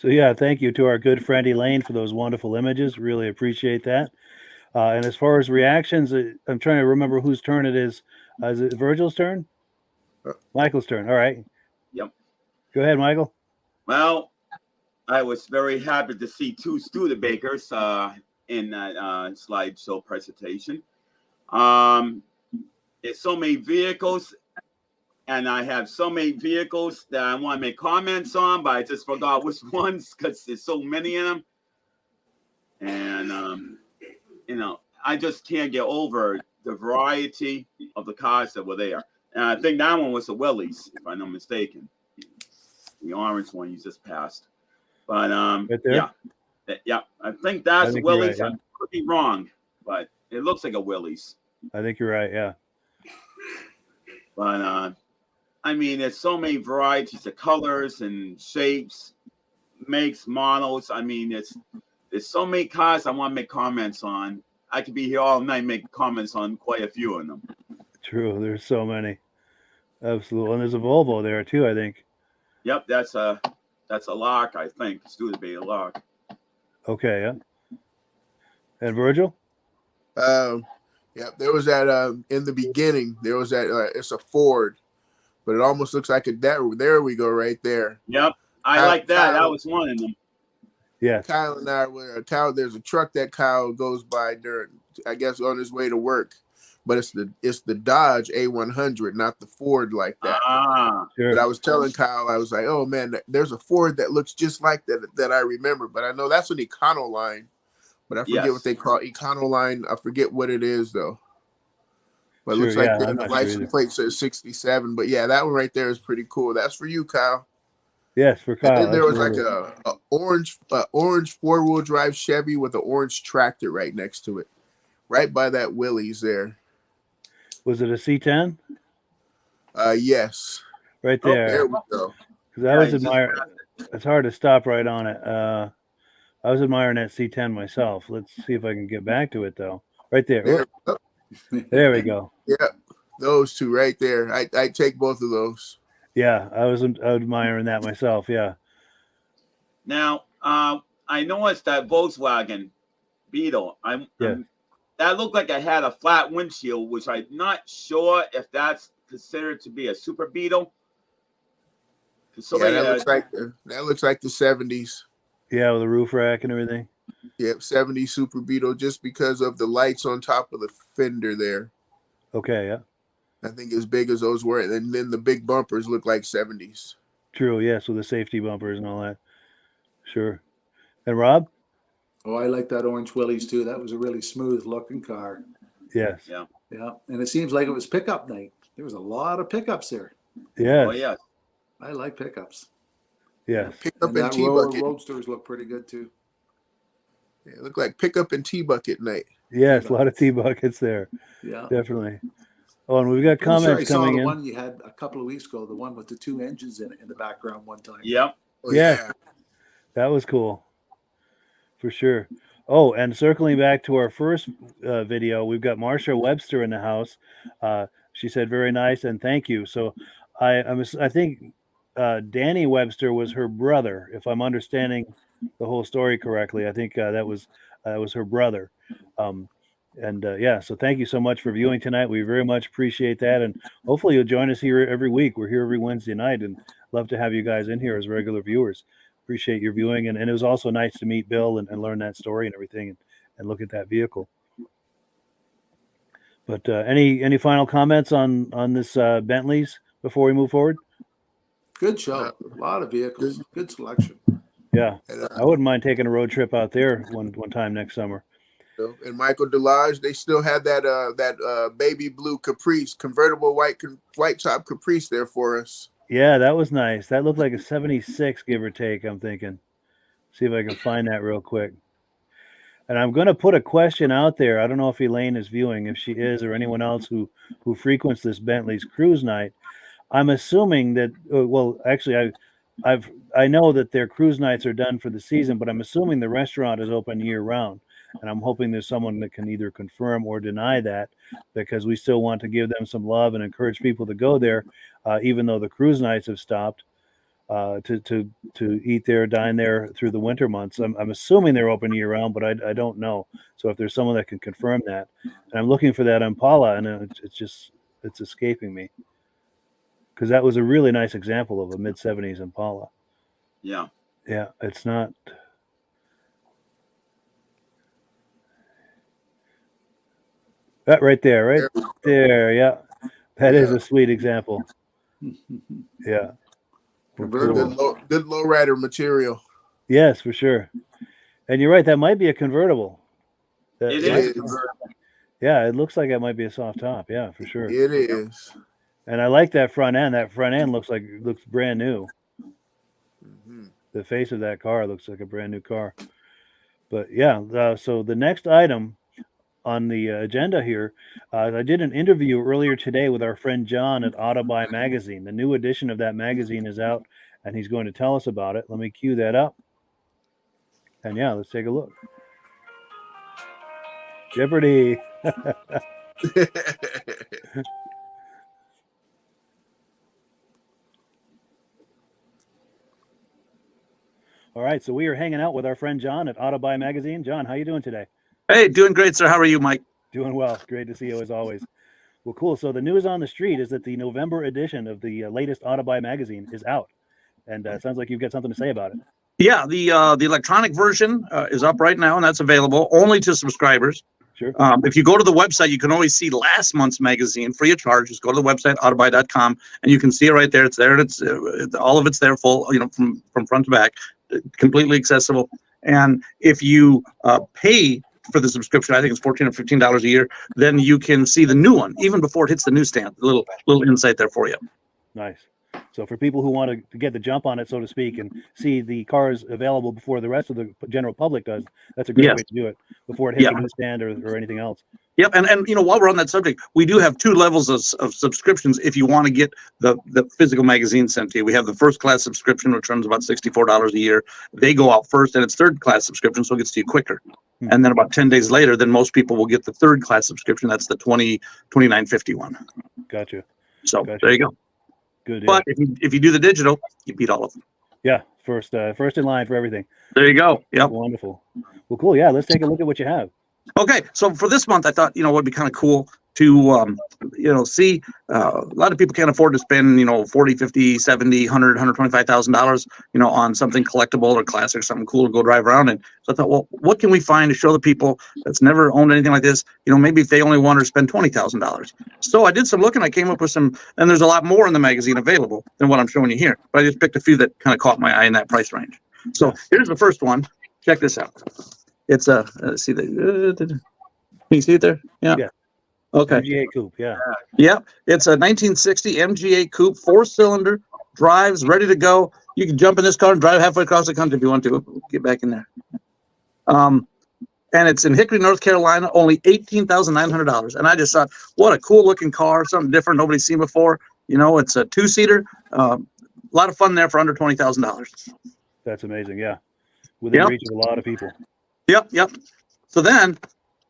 So yeah, thank you to our good friend Elaine for those wonderful images. Really appreciate that. And as far as reactions, I'm trying to remember whose turn it is. Is it Virgil's turn? Michael's turn. All right. Yep. Go ahead, Michael. Well, I was very happy to see two Studebakers in that slideshow presentation. There's so many vehicles, and I have so many vehicles that I want to make comments on, but I just forgot which ones because there's so many of them. And, you know, I just can't get over the variety of the cars that were there. And I think that one was the Willys, if I'm not mistaken. The orange one you just passed. But Right there? yeah, I think that's think Willys. you're right, yeah. I could be wrong, but it looks like a Willys. I think you're right. Yeah. But I mean, there's so many varieties of colors and shapes, makes, models. I mean, there's so many cars I want to make comments on. I could be here all night making comments on quite a few of them. True. There's so many. Absolutely. And there's a Volvo there too, I think. Yep, that's a lock, I think. Studebaker lock. Okay, yeah. And Virgil? Yeah, there was that in the beginning. There was that it's a Ford, but it almost looks like there we go, right there. Yep, I like that. That was one of them. Yeah. Kyle and I were Kyle. There's a truck that Kyle goes by during, I guess, on his way to work, but it's the Dodge A100, not the Ford like that. Sure. But I was telling Kyle, I was like, oh man, there's a Ford that looks just like that I remember, but I know that's an Econoline. But I forget what they call Econoline. I forget what it is though. But it looks like the license plate says 67. But yeah, that one right there is pretty cool. That's for you, Kyle. Yes, for Kyle. And then there was like a orange 4-wheel drive Chevy with an orange tractor right next to it, right by that Willys there. Was it a C10? Yes. Right there. Oh, there we go. Because I was admiring. It's hard to stop right on it. I was admiring that C10 myself. Let's see if I can get back to it though. Right there. There we go. Yeah, those two right there. I take both of those. Yeah, I was admiring that myself. Yeah. Now, I noticed that Volkswagen Beetle. That looked like it had a flat windshield, which I'm not sure if that's considered to be a Super Beetle. That looks like the 70s. Yeah, with the roof rack and everything. Yep, 70s Super Beetle, just because of the lights on top of the fender there. Okay, yeah. I think as big as those were, and then the big bumpers look like 70s. True, yes, with the safety bumpers and all that. Sure. And Rob? Oh, I like that orange Willys too. That was a really smooth looking car. Yes. Yeah. Yeah, and it seems like it was pickup night. There was a lot of pickups there. Yes. Oh, yeah. I like pickups. Yes. Pickup and T-bucket. Roadsters look pretty good too. Yeah, it looked like pickup and T-bucket night. Yes, a lot of T-buckets there. Yeah. Definitely. Oh, and we've got comments coming in. The one you had a couple of weeks ago, the one with the 2 engines in it in the background one time. Yep. Oh, yeah. That was cool. For sure. Oh, and circling back to our first video, we've got Marsha Webster in the house. She said, very nice and thank you. So I think Danny Webster was her brother, if I'm understanding the whole story correctly. I think that was her brother. Yeah, so thank you so much for viewing tonight. We very much appreciate that. And hopefully you'll join us here every week. We're here every Wednesday night and love to have you guys in here as regular viewers. Appreciate your viewing. And it was also nice to meet Bill and learn that story and everything and look at that vehicle. But any final comments on this Bentley's before we move forward? Good show. A lot of vehicles. Good selection. Yeah. I wouldn't mind taking a road trip out there one time next summer. And Michael Delage, they still had that baby blue Caprice, convertible white top Caprice there for us. Yeah, that was nice. That looked like a 76, give or take, I'm thinking. See if I can find that real quick. And I'm going to put a question out there. I don't know if Elaine is viewing, if she is, or anyone else who frequents this Bentley's cruise night. I'm assuming that, well, actually, I know that their cruise nights are done for the season, but I'm assuming the restaurant is open year round. And I'm hoping there's someone that can either confirm or deny that, because we still want to give them some love and encourage people to go there, even though the cruise nights have stopped. to eat there, dine there through the winter months. I'm assuming they're open year round, but I don't know. So if there's someone that can confirm that, and I'm looking for that Impala, and it's escaping me, because that was a really nice example of a mid-'70s Impala. Yeah. Yeah, it's not. That right there, yeah. That is a sweet example. Yeah. Cool. Good lowrider material. Yes, for sure. And you're right, that might be a convertible. It is. Yeah, it looks like it might be a soft top. Yeah, for sure. It is. And I like that front end. That front end looks brand new. Mm-hmm. The face of that car looks like a brand new car. But yeah, so the next item on the agenda here, I did an interview earlier today with our friend John at Autobuy Magazine. The new edition of that magazine is out, and he's going to tell us about it. Let me cue that up. And yeah, let's take a look. Jeopardy. All right, so we are hanging out with our friend John at Autobuy Magazine. John, how you doing today? Hey, doing great, sir. How are you, Mike? Doing well. Great to see you as always. Well, cool. So the news on the street is that the November edition of the latest Autobuy Magazine is out, and it sounds like you've got something to say about it. Yeah, the electronic version is up right now, and that's available only to subscribers. Sure. If you go to the website, you can always see last month's magazine free of charge. Just go to the website, autobuy.com, and you can see it right there. It's there, and it's all of it's there, full, from front to back, completely accessible. And if you pay for the subscription, I think it's $14 or $15 a year, then you can see the new one even before it hits the newsstand. A little insight there for you. Nice. So for people who want to get the jump on it, so to speak, and see the cars available before the rest of the general public does, that's a great way to do it before it hits the newsstand or anything else. Yep, and while we're on that subject, we do have two levels of subscriptions if you want to get the physical magazine sent to you. We have the first class subscription, which runs about $64 a year. They go out first, and it's third class subscription, so it gets to you quicker. And then about 10 days later, then most people will get the third class subscription. That's the $29.51. Gotcha. So there you go. Good. But if you do the digital, you beat all of them. Yeah, first in line for everything. There you go. Yep. Wonderful. Well, cool. Yeah, let's take a look at what you have. Okay, so for this month, I thought it would be kind of cool to see a lot of people can't afford to spend $40, $50, $70, $100, $125,000 on something collectible or classic, something cool to go drive around in. So I thought, well, what can we find to show the people that's never owned anything like this? Maybe if they only want to spend $20,000. So I did some looking. I came up with some, and there's a lot more in the magazine available than what I'm showing you here. But I just picked a few that kind of caught my eye in that price range. So here's the first one. Check this out. It's let's see can you see it there? Yeah. Okay. MGA coupe, yeah. Yeah, it's a 1960 MGA coupe, 4-cylinder, drives, ready to go. You can jump in this car and drive halfway across the country if you want to. Get back in there. And it's in Hickory, North Carolina, only $18,900. And I just thought, what a cool looking car, something different nobody's seen before. It's a 2-seater. A lot of fun there for under $20,000. That's amazing, yeah. Within reach of a lot of people. Yep.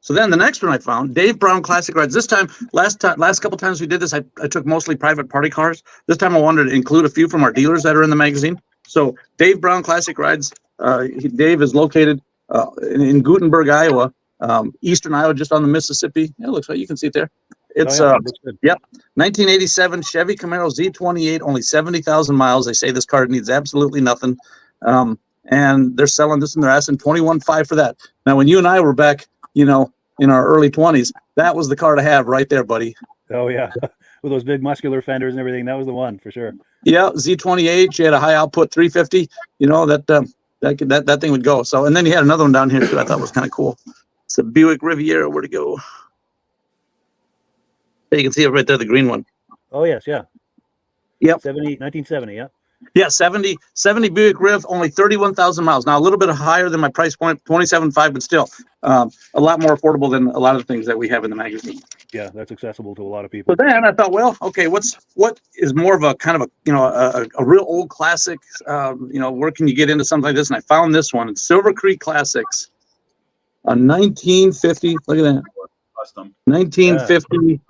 So then the next one I found, Dave Brown Classic Rides. This time, last couple times we did this, I took mostly private party cars. This time I wanted to include a few from our dealers that are in the magazine. So Dave Brown Classic Rides, Dave is located in Iowa, eastern Iowa, just on the Mississippi. It looks like you can see it there. It's 1987 Chevy Camaro Z28, only 70,000 miles. They say this car needs absolutely nothing. And they're selling this and they're asking $21,500 for that. Now, when you and I were back, in our early 20s, that was the car to have right there, buddy. Oh yeah, with those big muscular fenders and everything, that was the one for sure. Yeah, Z28. She had a high output 350. That thing would go. So, and then you had another one down here too. I thought was kind of cool. It's a Buick Riviera. Where'd it go? You can see it right there, the green one. Oh yes, yeah. Yep. 1970. Yeah. Yeah, 70 Buick Riv, only 31,000 miles. Now, a little bit higher than my price point, $27,500, but still a lot more affordable than a lot of the things that we have in the magazine. Yeah, that's accessible to a lot of people. So then I thought, well, okay, what is more of a kind of a real old classic? Where can you get into something like this? And I found this one, it's Silver Creek Classics, a 1950. Look at that, Custom. 1950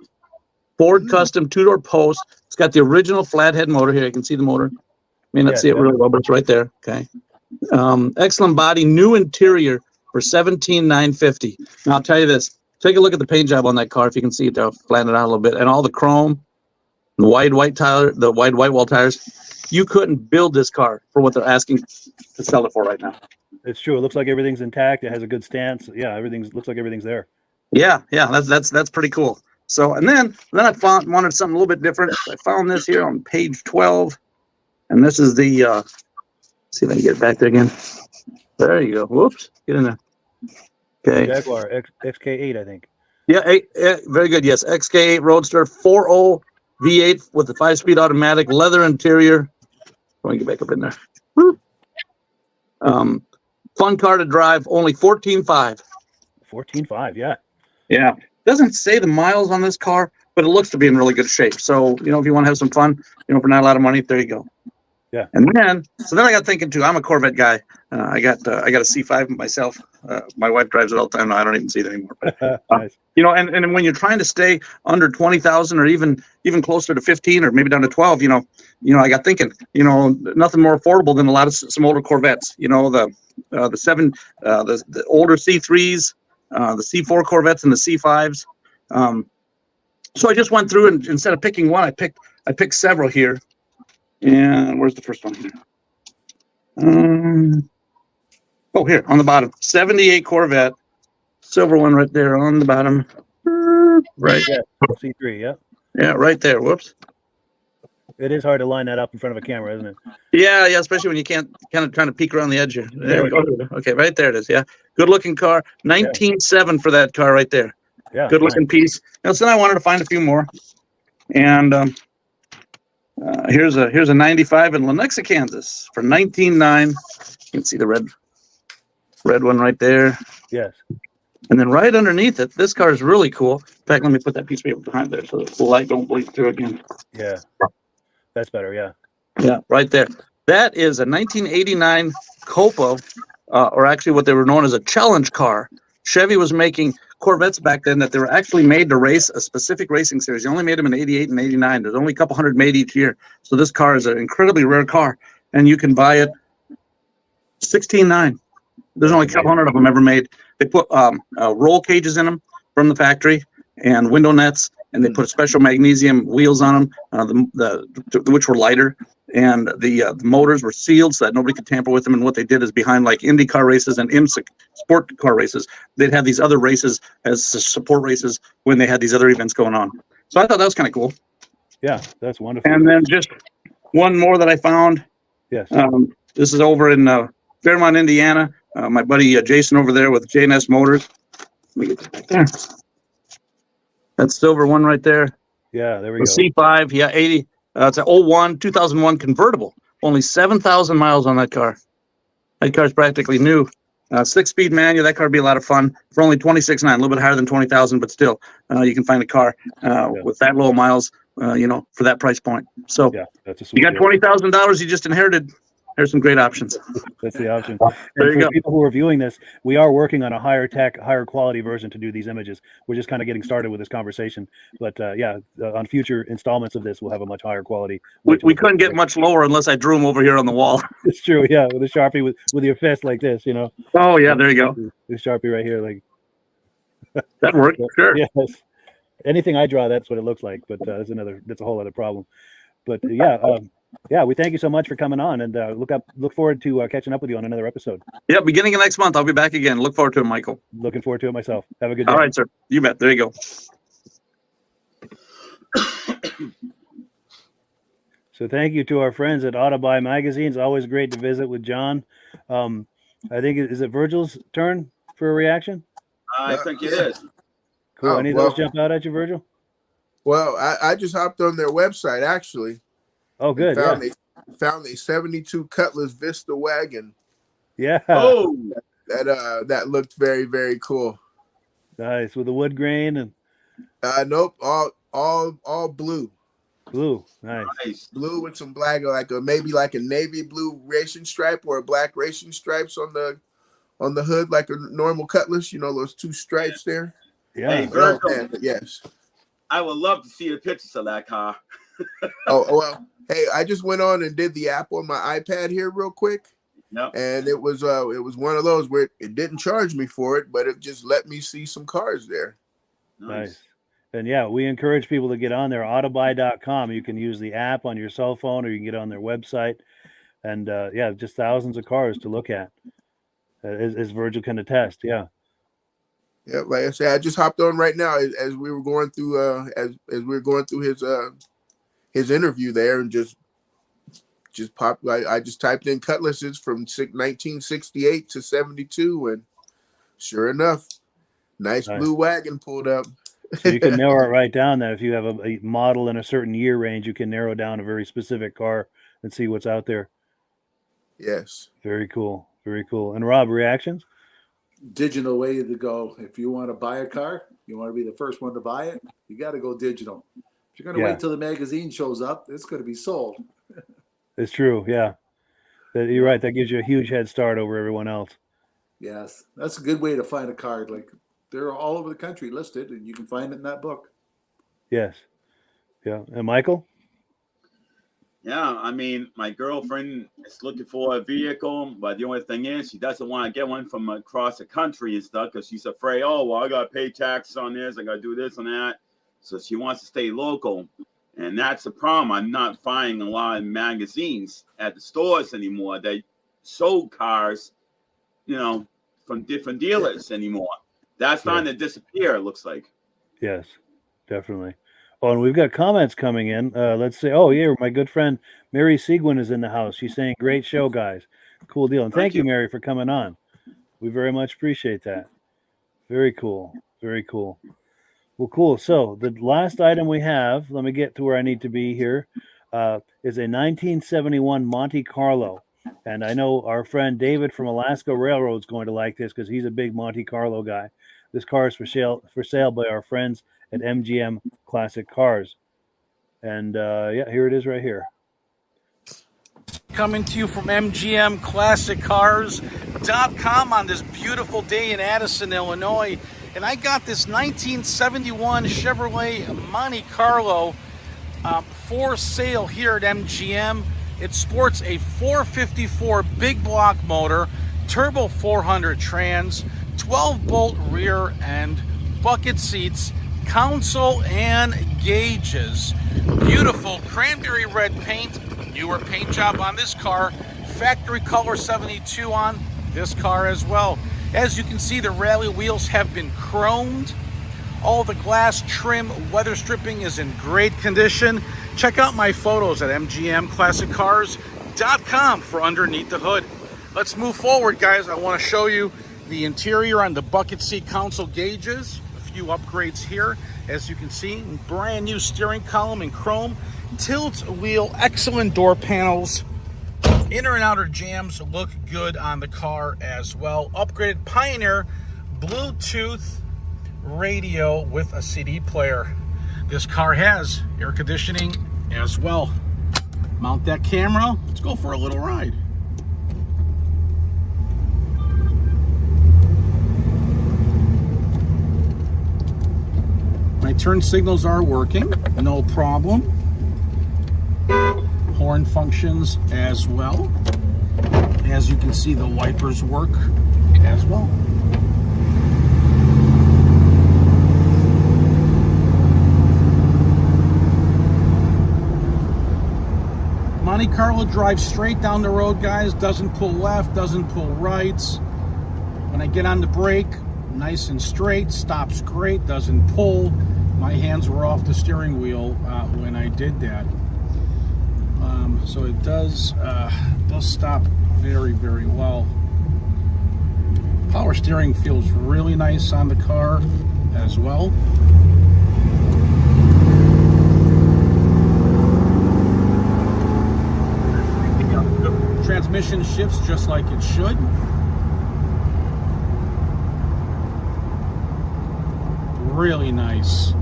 Ford Custom 2-door post. It's got the original flathead motor here. You can see the motor. May not see it really well, but it's right there. Okay. Excellent body, new interior for $17,950. Now I'll tell you this. Take a look at the paint job on that car if you can see it. I'll flatten it out a little bit. And all the chrome, the wide white wall tires. You couldn't build this car for what they're asking to sell it for right now. It's true. It looks like everything's intact. It has a good stance. Yeah, looks like everything's there. Yeah, that's pretty cool. So, and then I wanted something a little bit different. I found this here on page 12, and this is the. See if I can get it back there again. There you go. Whoops, get in there. Okay. Jaguar XK8, I think. Yeah, very good. Yes, XK8 Roadster 4.0 V8 with the 5-speed automatic, leather interior. Let me get back up in there. Fun car to drive. Only 14.5. 14.5. Yeah. Yeah. Doesn't say the miles on this car, but it looks to be in really good shape. So, if you want to have some fun, for not a lot of money, there you go. Yeah. And then I got thinking too. I'm a Corvette guy. I got a C5 myself. My wife drives it all the time. No, I don't even see it anymore. But, nice. And when you're trying to stay under 20,000 or even closer to 15 or maybe down to 12, I got thinking, nothing more affordable than some older Corvettes. The older C3s, the C4 Corvettes, and the C5s. So I just went through and instead of picking one, I picked several here. And where's the first one here? Here on the bottom, 78 Corvette, silver one right there on the bottom. Right. Yeah, C3. Yeah. Yeah, right there. Whoops. It is hard to line that up in front of a camera, isn't it? Yeah, especially when you can't kind of trying to peek around the edge here. There we go. Okay, right there it is. Yeah, good looking car. 19.7 for that car right there. Yeah, good looking piece. Now, so then I wanted to find a few more, and here's a 95 in Lenexa, Kansas for 19.9. You can see the red one right there. Yes. And then right underneath it, this car is really cool. In fact, let me put that piece of paper behind there so the light don't bleed through again. Yeah. That's better, yeah. Yeah, right there. That is a 1989 Copa, or actually what they were known as a challenge car. Chevy was making Corvettes back then that they were actually made to race a specific racing series. They only made them in 88 and 89. There's only a couple hundred made each year. So this car is an incredibly rare car, and you can buy it $16,900. There's only a couple hundred of them ever made. They put roll cages in them from the factory and window nets, and they put special magnesium wheels on them, which were lighter, and the motors were sealed so that nobody could tamper with them. And what they did is behind like IndyCar races and IMSA sport car races, they'd have these other races as support races when they had these other events going on. So I thought that was kind of cool. Yeah, that's wonderful. And then just one more that I found. Yes. This is over in Fairmont, Indiana. My buddy Jason over there with J&S Motors. Let me get that back there. That silver one right there. Yeah, there we go. C5, yeah, 80. It's an 2001 convertible. Only 7,000 miles on that car. That car's practically new. 6-speed manual. That car would be a lot of fun for only $26,900, a little bit higher than $20,000, but still, you can find a car with that low miles, for that price point. So yeah, that's a sweet you got $20,000 you just inherited. There's some great options. That's the option. There you go. People who are viewing this, we are working on a higher tech, higher quality version to do these images. We're just kind of getting started with this conversation. But on future installments of this, we'll have a much higher quality. We couldn't get much lower unless I drew them over here on the wall. It's true. Yeah, with a Sharpie with your fist like this, Oh, yeah, there you go. The Sharpie right here. Like that worked, sure. Yes. Anything I draw, that's what it looks like. But that's a whole other problem. But yeah, we thank you so much for coming on, and look forward to catching up with you on another episode. Yeah, beginning of next month, I'll be back again. Look forward to it, Michael. Looking forward to it myself. Have a good day. All right, sir. You bet. There you go. So thank you to our friends at Autobuy Magazine. It's always great to visit with John. I think is it Virgil's turn for a reaction? I think it is. Cool. Any of those jump out at you, Virgil? Well, I just hopped on their website actually. Oh, good. Found a 72 Cutlass Vista wagon. Yeah. Oh, that looked very, very cool. Nice, with the wood grain and. Nope, all blue. Blue, nice. Blue with some black, maybe like a navy blue racing stripe or a black racing stripes on the hood, like a normal Cutlass. Those two stripes there. Yeah. Hey, Virgil, yes. I would love to see the pictures of that car. Well, hey, I just went on and did the app on my iPad here real quick. Yep. And it was one of those where it didn't charge me for it, but it just let me see some cars there. Nice. And yeah, we encourage people to get on there, autobuy.com. You can use the app on your cell phone, or you can get on their website. And yeah, just thousands of cars to look at, as Virgil can attest. Yeah. Yeah, like I said, I just hopped on right now as we were going through as we were going through his interview there, and just popped. I just typed in Cutlasses from 1968 to 72, and sure enough, nice blue wagon pulled up. So you can narrow it right down that if you have a model in a certain year range, you can narrow down a very specific car and see what's out there. Yes. Very cool. Very cool. And Rob, reactions? Digital way to go. If you want to buy a car, you want to be the first one to buy it, you got to go digital. If you're going to wait till the magazine shows up, it's going to be sold. It's true. Yeah. You're right. That gives you a huge head start over everyone else. Yes. That's a good way to find a car. Like, they're all over the country listed, and you can find it in that book. Yes. Yeah. And Michael? Yeah, I mean, my girlfriend is looking for a vehicle, but the only thing is she doesn't want to get one from across the country and stuff because she's afraid, oh, well, I got to pay taxes on this, I got to do this and that. So she wants to stay local. And that's the problem. I'm not finding a lot of magazines at the stores anymore. They sold cars, from different dealers anymore. That's starting to disappear, it looks like. Yes, definitely. Oh, and we've got comments coming in. Let's say, oh, yeah, my good friend Mary Seguin is in the house. She's saying, great show, guys. Cool deal. And thank you, Mary, for coming on. We very much appreciate that. Very cool. Very cool. Well, cool. So the last item we have, let me get to where I need to be here, is a 1971 Monte Carlo. And I know our friend David from Alaska Railroad is going to like this because he's a big Monte Carlo guy. This car is for sale by our friends at MGM Classic Cars. And yeah, here it is right here. Coming to you from MGMClassicCars.com on this beautiful day in Addison, Illinois. And I got this 1971 Chevrolet Monte Carlo for sale here at MGM. It sports a 454 big block motor, turbo 400 trans, 12-bolt rear end, bucket seats, console and gauges. Beautiful cranberry red paint, newer paint job on this car. Factory color 72 on this car as well. As you can see, the rally wheels have been chromed. All the glass trim, weather stripping is in great condition. Check out my photos at MGMClassicCars.com for underneath the hood. Let's move forward, guys. I want to show you the interior on the bucket seat console gauges. A few upgrades here. As you can see, brand new steering column in chrome. Tilt wheel, excellent door panels. Inner and outer jams look good on the car as well. Upgraded Pioneer Bluetooth radio with a CD player. This car has air conditioning as well. Mount that camera. Let's go for a little ride. My turn signals are working, no problem. Horn functions as well. As you can see, the wipers work as well. Monte Carlo drives straight down the road, guys. Doesn't pull left, doesn't pull right. When I get on the brake, nice and straight, stops great, doesn't pull. My hands were off the steering wheel when I did that. So it does stop very, very well. Power steering feels really nice on the car as well. Transmission shifts just like it should. Really nice.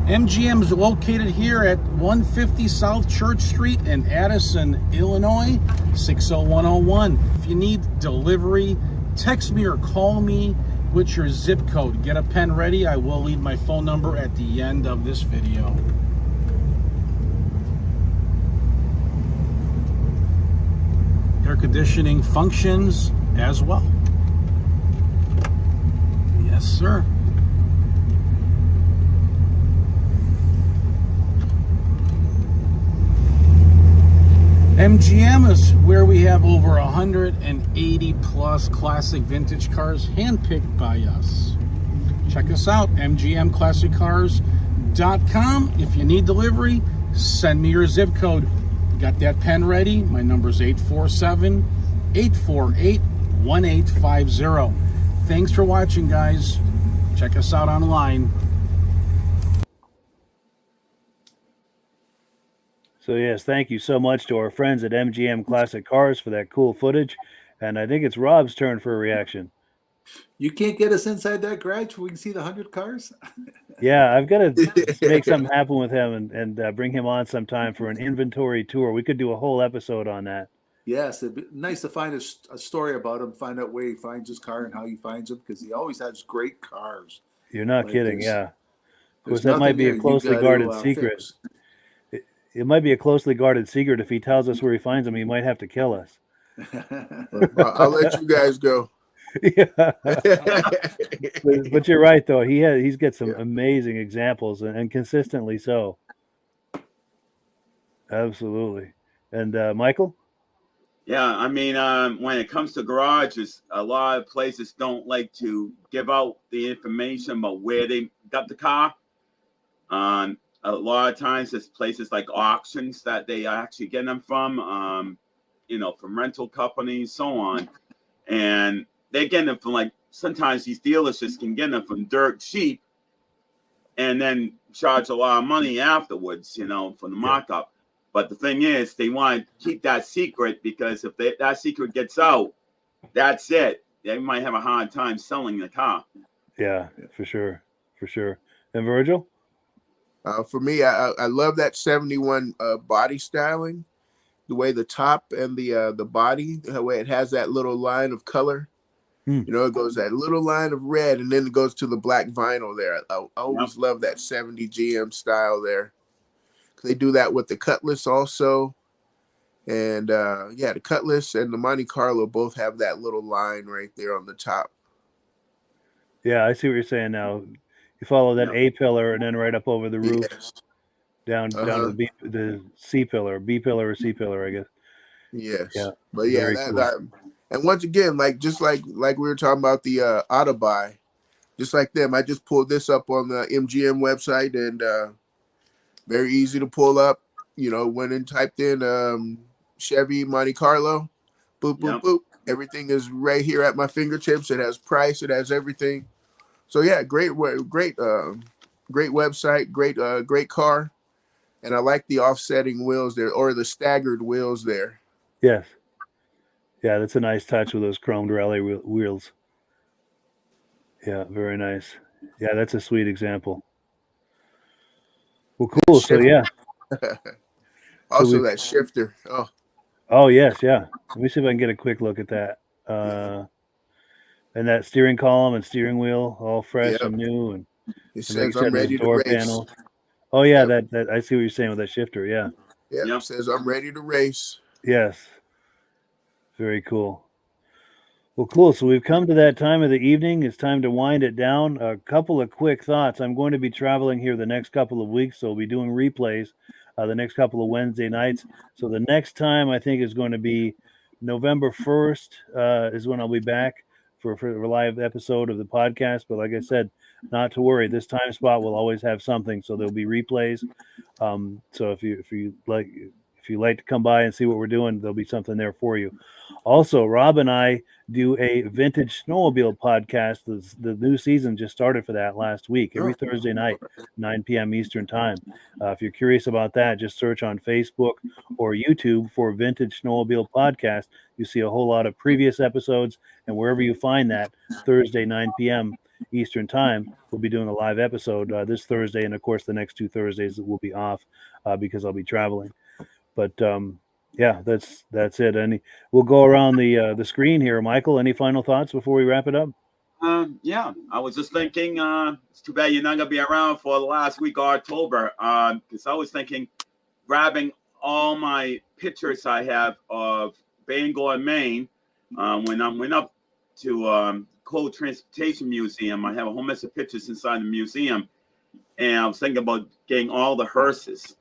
MGM is located here at 150 South Church Street in Addison, Illinois, 60101. If you need delivery, text me or call me with your zip code. Get a pen ready. I will leave my phone number at the end of this video. air conditioning functions as well. Yes, sir. MGM is where we have over 180 plus classic vintage cars handpicked by us. Check us out, mgmclassiccars.com. If you need delivery, send me your zip code. Got that pen ready? My number is 847-848-1850. Thanks for watching, guys. Check us out online. So yes, thank you so much to our friends at MGM Classic Cars for that cool footage. And I think it's Rob's turn for a reaction. You can't get us inside that garage where we can see the 100 cars? Yeah, I've got to make something happen with him and bring him on sometime for an inventory tour. We could do a whole episode on that. Yes, it'd be nice to find a story about him, find out where he finds his car and how he finds them, because he always has great cars. You're not kidding, yeah. Of course, There's that might be nothing a there closely you guarded gotta, secret. fix. It might be a closely guarded secret. If he tells us where he finds them, he might have to kill us. I'll let you guys go. Yeah. but you're right, though. He's got some amazing examples, and consistently so. Absolutely. And Michael? Yeah, I mean, when it comes to garages, a lot of places don't like to give out the information about where they got the car. A lot of times it's places like auctions that they actually get them from, from rental companies, so on. And they get them from, like, sometimes these dealerships can get them from dirt cheap and then charge a lot of money afterwards, for the markup. But the thing is, they want to keep that secret, because if that secret gets out, that's it. They might have a hard time selling the car. Yeah, for sure. For sure. And Virgil? For me, I love that 71 body styling, the way the top and the body, the way it has that little line of color. It goes that little line of red, and then it goes to the black vinyl there. I always love that 70 GM style there. They do that with the Cutlass also. And the Cutlass and the Monte Carlo both have that little line right there on the top. Yeah, I see what you're saying now. You follow that A pillar and then right up over the roof, down to the C pillar, B pillar or C pillar, I guess. Yes. Yeah. But yeah, that and once again, just like we were talking about the auto buy, just like them, I just pulled this up on the MGM website, and very easy to pull up. Went and typed in Chevy Monte Carlo, boop, boop, boop. Everything is right here at my fingertips. It has price. It has everything. So yeah, great website, great car, and I like the offsetting wheels there, or the staggered wheels there. Yes. Yeah, that's a nice touch with those chromed rally wheels. Yeah, very nice. Yeah, that's a sweet example. Well, cool. So yeah. Also, that shifter. Oh yes, yeah. Let me see if I can get a quick look at that. And that steering column and steering wheel, all fresh and new, and it says I'm ready to race. Panel. Oh yeah, that I see what you're saying with that shifter. Yeah. Yeah. It says I'm ready to race. Yes. Very cool. Well, cool. So we've come to that time of the evening. It's time to wind it down. A couple of quick thoughts. I'm going to be traveling here the next couple of weeks, so we'll be doing replays the next couple of Wednesday nights. So the next time I think is going to be November 1st is when I'll be back for a live episode of the podcast. But like I said, not to worry. This time spot will always have something, so there'll be replays. So if you like to come by and see what we're doing, there'll be something there for you. Also, Rob and I do a vintage snowmobile podcast. The new season just started for that last week, every Thursday night, 9 p.m. Eastern time. If you're curious about that, just search on Facebook or YouTube for Vintage Snowmobile Podcast. You see a whole lot of previous episodes, and wherever you find that, Thursday, 9 p.m. Eastern time, we'll be doing a live episode this Thursday, and of course the next 2 Thursdays will be off because I'll be traveling. But yeah, that's it. And we'll go around the screen here. Michael, any final thoughts before we wrap it up? Yeah, I was just thinking, it's too bad you're not gonna be around for the last week of October. Because I was thinking, grabbing all my pictures I have of Bangor, Maine, when I went up to Coal Transportation Museum. I have a whole mess of pictures inside the museum, and I was thinking about getting all the hearses.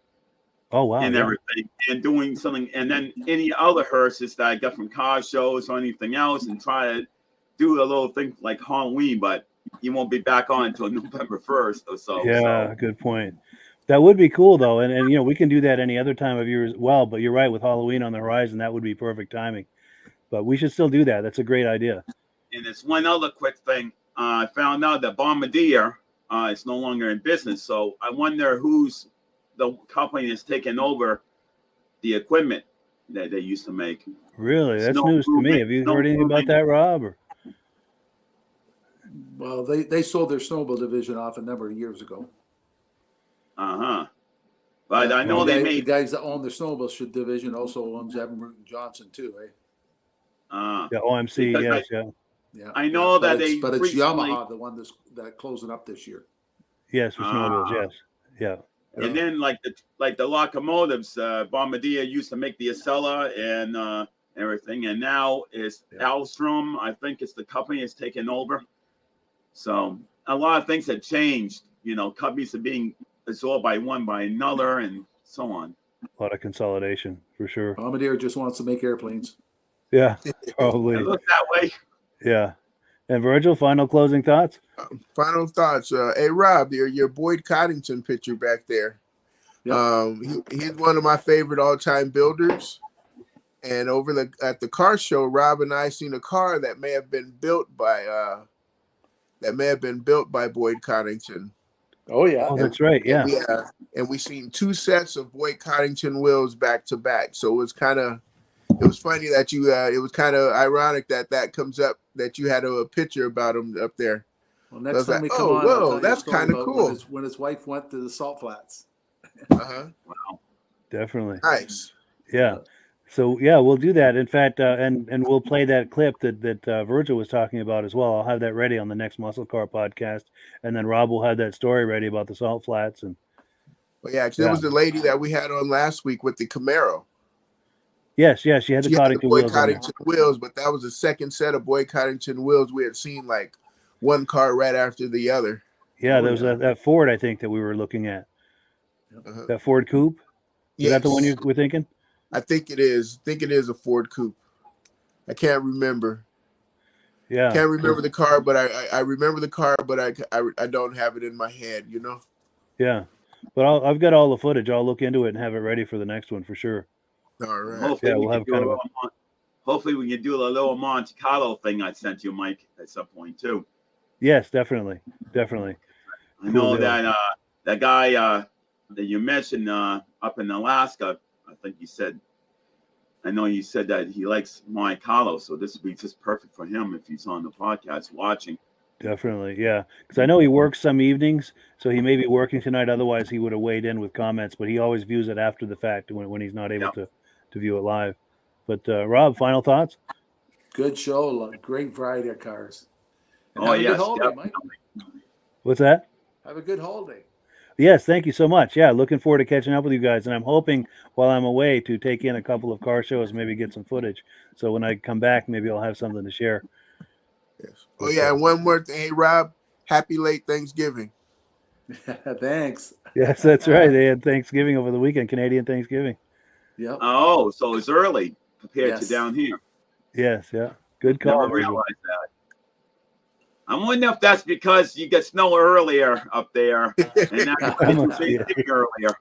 Oh wow! And everything, and doing something, and then any other hearses that I got from car shows or anything else, and try to do a little thing like Halloween, but you won't be back on until November 1st or so. Yeah, good point. That would be cool though, and you know we can do that any other time of year as well. But you're right, with Halloween on the horizon, that would be perfect timing. But we should still do that. That's a great idea. And there's one other quick thing. I found out that Bombardier is no longer in business, so I wonder who's the company that's taken over the equipment that they used to make. Really, that's news to me. Have you heard anything about that, Rob? Or? Well, they sold their snowmobile division off a number of years ago. But I know they made the guys that own the snowmobile division also owns Evinrude and Johnson too, eh? Yeah, OMC, yes, yeah. I know that but it's Yamaha, the one that's closing up this year. Yes, for snowmobiles, yes, yeah. And then like the locomotives, Bombardier used to make the Acela and everything, and now it's Alstrom. I think it's the company that's taken over. So a lot of things have changed. You know, companies are being absorbed by one by another, and so on. A lot of consolidation for sure. Bombardier just wants to make airplanes. Yeah, probably. It looks that way. Yeah. And Virgil, final closing thoughts? Final thoughts. Hey, Rob, your Boyd Coddington picture back there. Yep. He's one of my favorite all-time builders. And at the car show, Rob and I seen a car that may have been built by Boyd Coddington. Oh yeah. Oh, that's right. Yeah. And we seen 2 sets of Boyd Coddington wheels back to back. So it was funny that it was kind of ironic that comes up, that you had a picture about him up there. Well, next time we come on, whoa, that's kind of cool. When his wife went to the salt flats. Wow. Definitely. Nice. Yeah. So yeah, we'll do that. In fact, and we'll play that clip that Virgil was talking about as well. I'll have that ready on the next Muscle Car podcast, and then Rob will have that story ready about the salt flats. And well, yeah, there was the lady that we had on last week with the Camaro. Yes, she had the Coddington Boyd wheels. Coddington wheels, but that was the second set of Boyd Coddington wheels we had seen, like one car right after the other. Yeah, there was that Ford, I think, that we were looking at. That Ford Coupe. Is that the one you were thinking? I think it is. I think it is a Ford Coupe. I can't remember. Yeah, can't remember the car, but I remember the car, but I don't have it in my head. You know. Yeah, but I've got all the footage. I'll look into it and have it ready for the next one for sure. All right. Hopefully we'll have hopefully we can do a little Monte Carlo thing I sent you, Mike, at some point too. Yes, definitely. I know that guy that you mentioned up in Alaska. I think you said. I know you said that he likes Monte Carlo, so this would be just perfect for him if he's on the podcast watching. Definitely, yeah. Because I know he works some evenings, so he may be working tonight. Otherwise, he would have weighed in with comments. But he always views it after the fact when he's not able to view it live. But Rob, final thoughts? Good show, great variety of cars. And have a good holiday, Mike. What's that? Have a good holiday. Yes, thank you so much. Yeah, looking forward to catching up with you guys. And I'm hoping while I'm away to take in a couple of car shows, maybe get some footage. So when I come back, maybe I'll have something to share. Yes. Oh, yeah, and one more thing. Hey, Rob, happy late Thanksgiving. Thanks. Yes, that's right. They had Thanksgiving over the weekend, Canadian Thanksgiving. Yeah. Oh, so it's early compared to down here. Yes, yeah. Good call. Never realized that. I'm wondering if that's because you get snow earlier up there, and Thanksgiving earlier.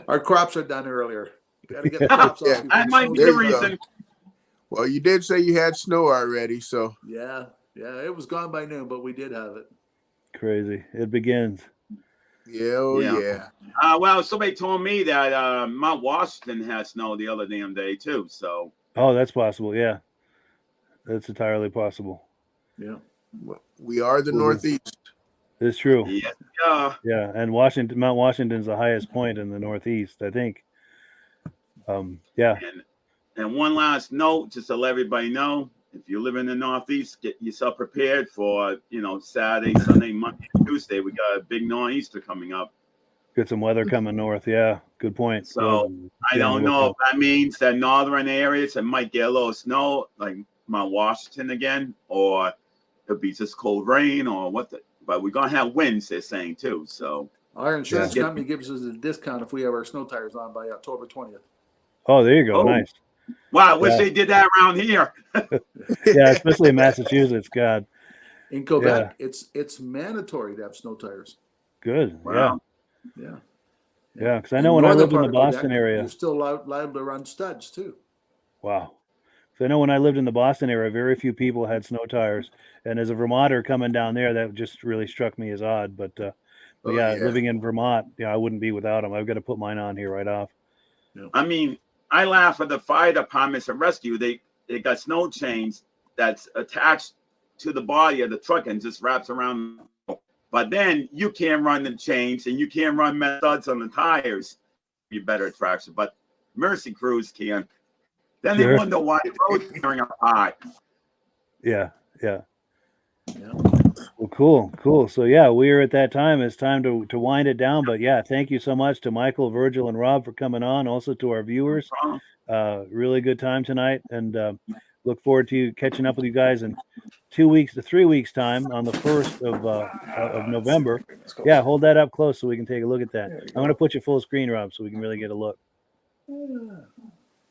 Our crops are done earlier. Got to get the crops off. That might be the reason. Well, you did say you had snow already, so. Yeah, it was gone by noon, but we did have it. Crazy. It begins. Yeah. Well, somebody told me that Mount Washington had snow the other damn day too. So. Oh, that's possible. Yeah, that's entirely possible. Yeah. Well, we are the Northeast. It's true. Yeah. Yeah, and Mount Washington's the highest point in the Northeast, I think. Yeah. And one last note, just to let everybody know, if you live in the Northeast, get yourself prepared for, Saturday, Sunday, Monday, Tuesday. We got a big nor'easter coming up. Get some weather coming north. Yeah, good point. So I don't know if that means that northern areas it might get a little snow, like Mount Washington again, or it'll be just cold rain, or what. But we're gonna have winds. They're saying too. So our insurance company gives us a discount if we have our snow tires on by October 20th. Oh, there you go. Nice. Wow, I wish they did that around here. Yeah, especially in Massachusetts. God. In Quebec, it's mandatory to have snow tires. Good. Wow. Yeah. Yeah, because I know when I lived in the Boston area, you're still allowed to run studs too. Wow. So I know when I lived in the Boston area, very few people had snow tires, and as a Vermonter coming down there, that just really struck me as odd. But living in Vermont, I wouldn't be without them. I've got to put mine on here right off. Yeah. I mean, I laugh at the fire departments and rescue. They got snow chains that's attached to the body of the truck and just wraps around. But then you can't run the chains and you can't run studs on the tires. Be better traction. But Mercy Crews can. Then they wonder why the road's tearing apart. Yeah. Well, cool. So we're at that time. It's time to wind it down. But thank you so much to Michael, Virgil, and Rob for coming on. Also to our viewers. Really good time tonight, and look forward to catching up with you guys in 2 weeks to 3 weeks time on the 1st of November. Yeah, hold that up close so we can take a look at that. I'm going to put you full screen, Rob, so we can really get a look.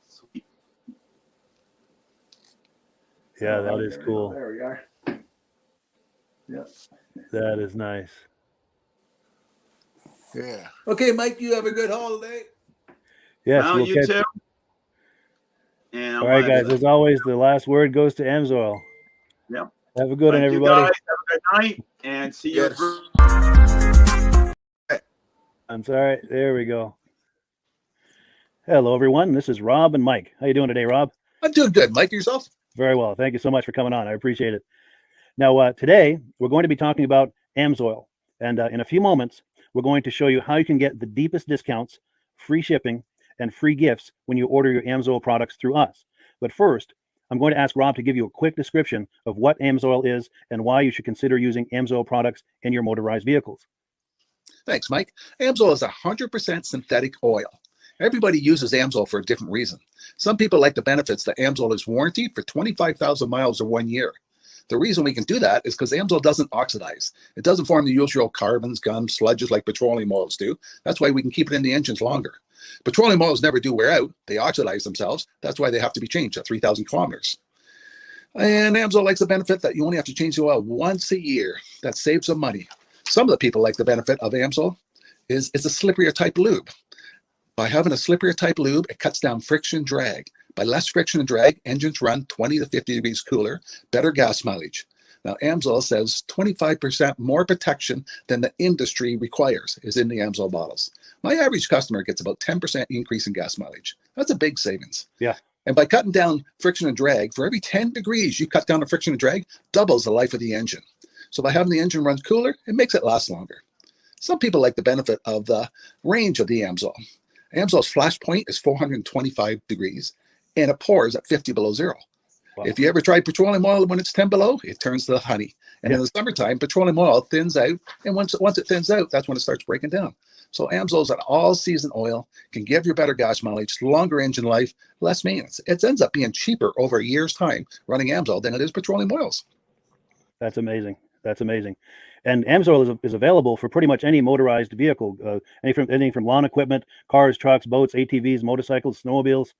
Sweet. Yeah, that is cool. There we are. Yep. That is nice. Yeah. Okay, Mike, you have a good holiday. Yes, well, you too. And all right, guys. As always, the last word goes to Amsoil. Yeah. Have a good one, everybody. Have a good night, and see you. I'm sorry. There we go. Hello, everyone. This is Rob and Mike. How you doing today, Rob? I'm doing good. Mike, yourself? Very well. Thank you so much for coming on. I appreciate it. Now, today, we're going to be talking about Amsoil. And in a few moments, we're going to show you how you can get the deepest discounts, free shipping, and free gifts when you order your Amsoil products through us. But first, I'm going to ask Rob to give you a quick description of what Amsoil is and why you should consider using Amsoil products in your motorized vehicles. Thanks, Mike. Amsoil is 100% synthetic oil. Everybody uses Amsoil for a different reason. Some people like the benefits that Amsoil is warranted for 25,000 miles or 1 year. The reason we can do that is because Amsoil doesn't oxidize. It doesn't form the usual carbons, gums, sludges like petroleum oils do. That's why we can keep it in the engines longer. Petroleum oils never do wear out. They oxidize themselves. That's why they have to be changed at 3,000 kilometers. And Amsoil likes the benefit that you only have to change the oil once a year. That saves some money. Some of the people like the benefit of Amsoil is it's a slipperier type lube. By having a slipperier type lube, it cuts down friction drag. By less friction and drag, engines run 20 to 50 degrees cooler, better gas mileage. Now, Amsoil says 25% more protection than the industry requires is in the Amsoil bottles. My average customer gets about 10% increase in gas mileage. That's a big savings. Yeah. And by cutting down friction and drag, for every 10 degrees you cut down the friction and drag, doubles the life of the engine. So by having the engine run cooler, it makes it last longer. Some people like the benefit of the range of the Amsoil. Amsoil's flash point is 425 degrees, and it pours at 50 below zero. Wow. If you ever tried petroleum oil when it's 10 below, it turns to honey. And in the summertime, petroleum oil thins out, and once it thins out, that's when it starts breaking down. So Amsoil is an all-season oil, can give you better gas mileage, longer engine life, less maintenance. It ends up being cheaper over a year's time running Amsoil than it is petroleum oils. That's amazing. That's amazing. And Amsoil is available for pretty much any motorized vehicle, anything from lawn equipment, cars, trucks, boats, ATVs, motorcycles, snowmobiles.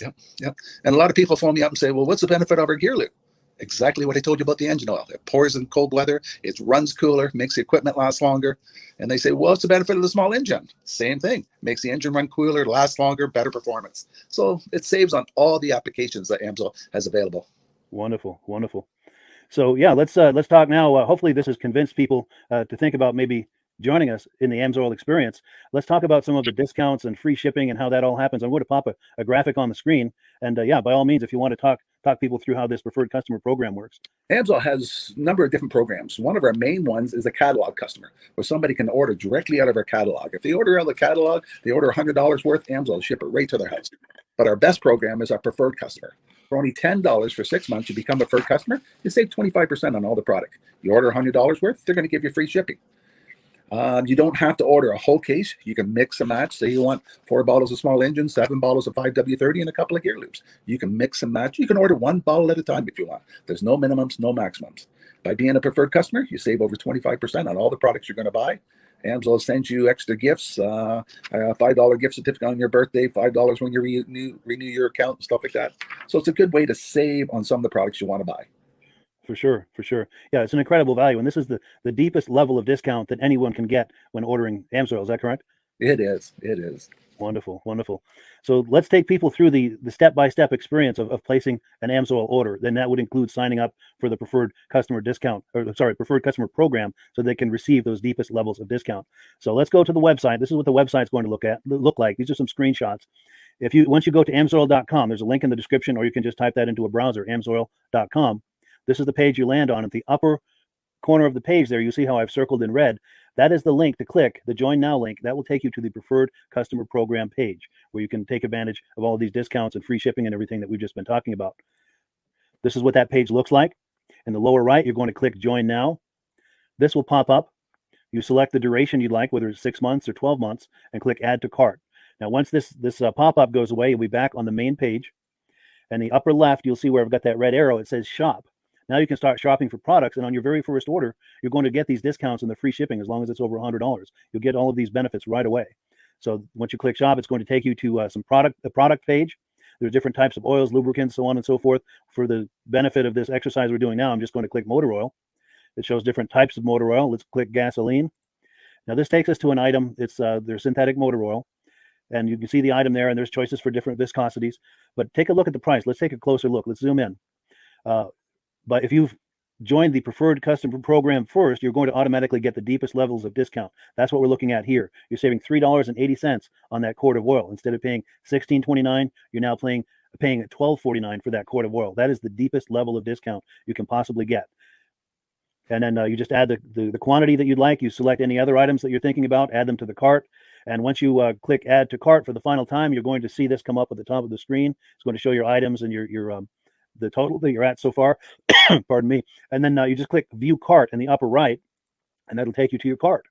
Yep. And a lot of people phone me up and say, well, what's the benefit of our gear lube? Exactly what I told you about the engine oil. It pours in cold weather, it runs cooler, makes the equipment last longer. And they say, well, what's the benefit of the small engine? Same thing. Makes the engine run cooler, last longer, better performance. So it saves on all the applications that Amsoil has available. Wonderful, wonderful. So let's talk now. Hopefully this has convinced people to think about maybe joining us in the Amsoil experience. Let's talk about some of the discounts and free shipping and how that all happens. I'm going to pop a graphic on the screen. And by all means, if you want to talk people through how this preferred customer program works. Amsoil has a number of different programs. One of our main ones is a catalog customer, where somebody can order directly out of our catalog. If they order out of the catalog, they order $100 worth, Amsoil will ship it right to their house. But our best program is our preferred customer. For only $10 for 6 months, you become a preferred customer, you save 25% on all the product. You order $100 worth, they're going to give you free shipping. You don't have to order a whole case. You can mix and match. Say you want 4 bottles of small engine, 7 bottles of 5W30, and a couple of gear loops. You can mix and match. You can order 1 bottle at a time if you want. There's no minimums, no maximums. By being a preferred customer, you save over 25% on all the products you're going to buy. AMSOIL sends you extra gifts, a $5 gift certificate on your birthday, $5 when you renew your account, and stuff like that. So it's a good way to save on some of the products you want to buy. For sure, for sure. Yeah, it's an incredible value, and this is the deepest level of discount that anyone can get when ordering AMSOIL. Is that correct? It is. It is. Wonderful, wonderful. So let's take people through the step-by-step experience of placing an AMSOIL order. Then that would include signing up for the preferred customer discount, or sorry, preferred customer program, so they can receive those deepest levels of discount. So let's go to the website. This is what the website's going to look like. These are some screenshots. Once you go to amsoil.com, there's a link in the description, or you can just type that into a browser, amsoil.com. This is the page you land on. At the upper corner of the page there, you see how I've circled in red. That is the link to click, the Join Now link. That will take you to the Preferred Customer Program page, where you can take advantage of all of these discounts and free shipping and everything that we've just been talking about. This is what that page looks like. In the lower right, you're going to click Join Now. This will pop up. You select the duration you'd like, whether it's 6 months or 12 months, and click Add to Cart. Now, once this pop-up goes away, you'll be back on the main page. And the upper left, you'll see where I've got that red arrow. It says Shop. Now you can start shopping for products, and on your very first order, you're going to get these discounts and the free shipping as long as it's over $100. You'll get all of these benefits right away. So once you click Shop, it's going to take you to a product page. There's different types of oils, lubricants, so on and so forth. For the benefit of this exercise we're doing now, I'm just going to click motor oil. It shows different types of motor oil. Let's click gasoline. Now this takes us to an item. It's their synthetic motor oil. And you can see the item there, and there's choices for different viscosities. But take a look at the price. Let's take a closer look. Let's zoom in. But if you've joined the preferred customer program first, you're going to automatically get the deepest levels of discount. That's what we're looking at here. You're saving $3.80 on that quart of oil. Instead of paying $16.29, you're now paying $12.49 for that quart of oil. That is the deepest level of discount you can possibly get. And then you just add the quantity that you'd like. You select any other items that you're thinking about, add them to the cart. And once you click Add to Cart for the final time, you're going to see this come up at the top of the screen. It's going to show your items and your the total that you're at so far. Pardon me. And then you just click View Cart in the upper right, and that'll take you to your cart.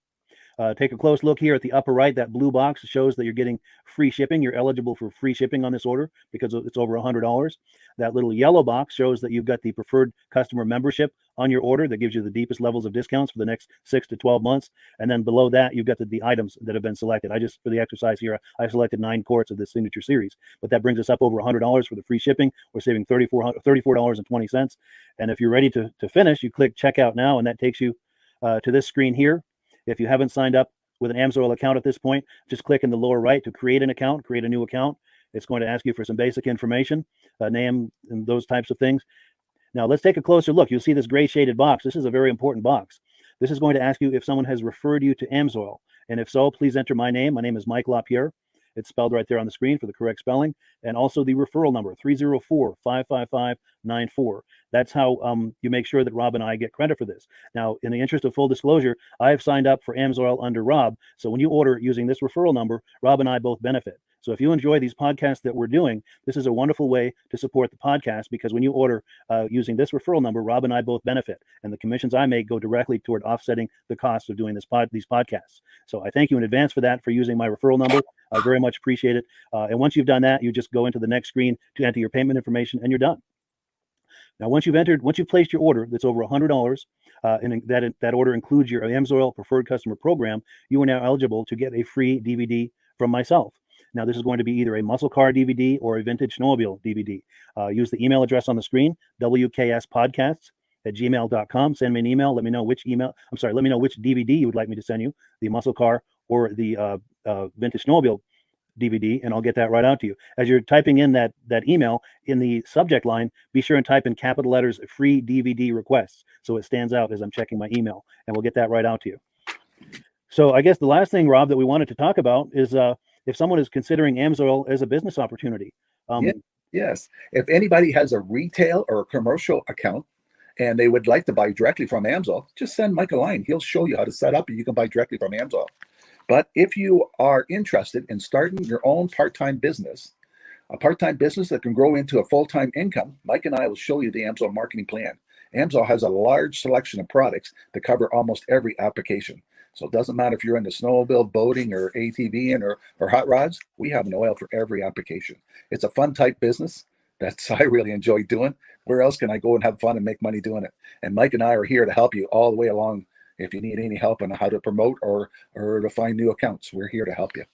Take a close look here at the upper right. That blue box shows that you're getting free shipping. You're eligible for free shipping on this order because it's over $100. That little yellow box shows that you've got the preferred customer membership on your order that gives you the deepest levels of discounts for the next 6 to 12 months. And then below that, you've got the items that have been selected. For the exercise here, I selected 9 quarts of the Signature Series, but that brings us up over $100 for the free shipping. We're saving $34.20. And if you're ready to finish, you click Checkout Now, and that takes you to this screen here. If you haven't signed up with an AMSOIL account at this point, just click in the lower right to create an account, create a new account. It's going to ask you for some basic information, name, and those types of things. Now, let's take a closer look. You'll see this gray shaded box. This is a very important box. This is going to ask you if someone has referred you to AMSOIL. And if so, please enter my name. My name is Mike LaPierre. It's spelled right there on the screen for the correct spelling. And also the referral number, 304-555-94. That's how you make sure that Rob and I get credit for this. Now, in the interest of full disclosure, I have signed up for AMSOIL under Rob. So when you order using this referral number, Rob and I both benefit. So if you enjoy these podcasts that we're doing, this is a wonderful way to support the podcast, because when you order using this referral number, Rob and I both benefit. And the commissions I make go directly toward offsetting the cost of doing these podcasts. So I thank you in advance for that, for using my referral number. I very much appreciate it. And once you've done that, you just go into the next screen to enter your payment information, and you're done. Now, once you've placed your order that's over $100, and that order includes your AMSOIL Preferred Customer Program, you are now eligible to get a free DVD from myself. Now, this is going to be either a muscle car DVD or a vintage snowmobile DVD. Use the email address on the screen, wkspodcasts@gmail.com. Send me an email. Let me know which DVD you would like me to send you, the muscle car or the vintage snowmobile DVD, and I'll get that right out to you. As you're typing in that email, in the subject line, be sure and type in capital letters "free DVD requests" so it stands out as I'm checking my email, and we'll get that right out to you. So I guess the last thing, Rob, that we wanted to talk about is if someone is considering AMSOIL as a business opportunity. Yes. If anybody has a retail or a commercial account and they would like to buy directly from AMSOIL, just send Mike a line. He'll show you how to set up, and you can buy directly from AMSOIL. But if you are interested in starting your own part-time business, a part-time business that can grow into a full-time income, Mike and I will show you the AMSOIL marketing plan. AMSOIL has a large selection of products that cover almost every application. So it doesn't matter if you're into snowmobile, boating, or ATVing or hot rods. We have an oil for every application. It's a fun type business that's I really enjoy doing. Where else can I go and have fun and make money doing it? And Mike and I are here to help you all the way along. If you need any help on how to promote or to find new accounts, we're here to help you.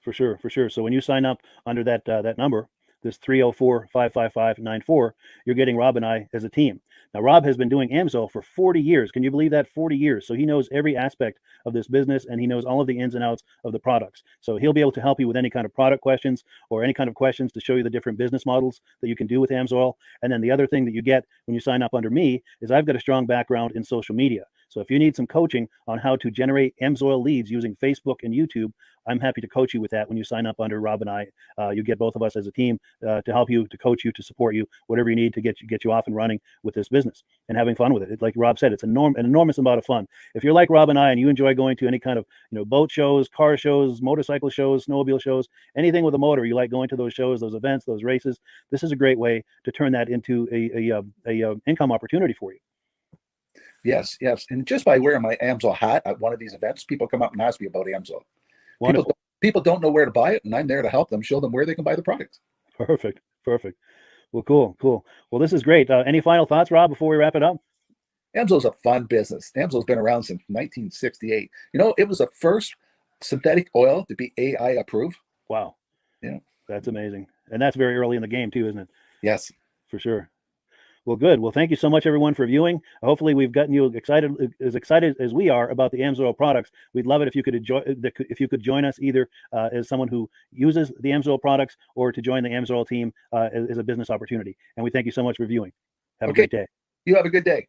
For sure, for sure. So when you sign up under that that number, this 304-555-94, you're getting Rob and I as a team. Now, Rob has been doing AMSOIL for 40 years. Can you believe that? 40 years. So he knows every aspect of this business, and he knows all of the ins and outs of the products. So he'll be able to help you with any kind of product questions or any kind of questions to show you the different business models that you can do with AMSOIL. And then the other thing that you get when you sign up under me is I've got a strong background in social media. So if you need some coaching on how to generate AMSOIL leads using Facebook and YouTube, I'm happy to coach you with that when you sign up under Rob and I. You get both of us as a team to help you, to coach you, to support you, whatever you need to get you off and running with this business and having fun with it. Like Rob said, it's an enormous amount of fun. If you're like Rob and I and you enjoy going to any kind of boat shows, car shows, motorcycle shows, snowmobile shows, anything with a motor, you like going to those shows, those events, those races, this is a great way to turn that into a income opportunity for you. Yes, yes. And just by wearing my AMSOIL hat at one of these events, people come up and ask me about AMSOIL. People don't know where to buy it, and I'm there to help them, show them where they can buy the product. Perfect. Well, cool. Well, this is great. Any final thoughts, Rob, before we wrap it up? AMSOIL's a fun business. AMSOIL's been around since 1968. It was the first synthetic oil to be AI approved. Wow. Yeah. That's amazing. And that's very early in the game too, isn't it? Yes. For sure. Well, good. Well, thank you so much, everyone, for viewing. Hopefully, we've gotten you excited as we are about the AMSOIL products. We'd love it if you could join us either as someone who uses the AMSOIL products or to join the AMSOIL team as a business opportunity. And we thank you so much for viewing. Have a great day. You have a good day.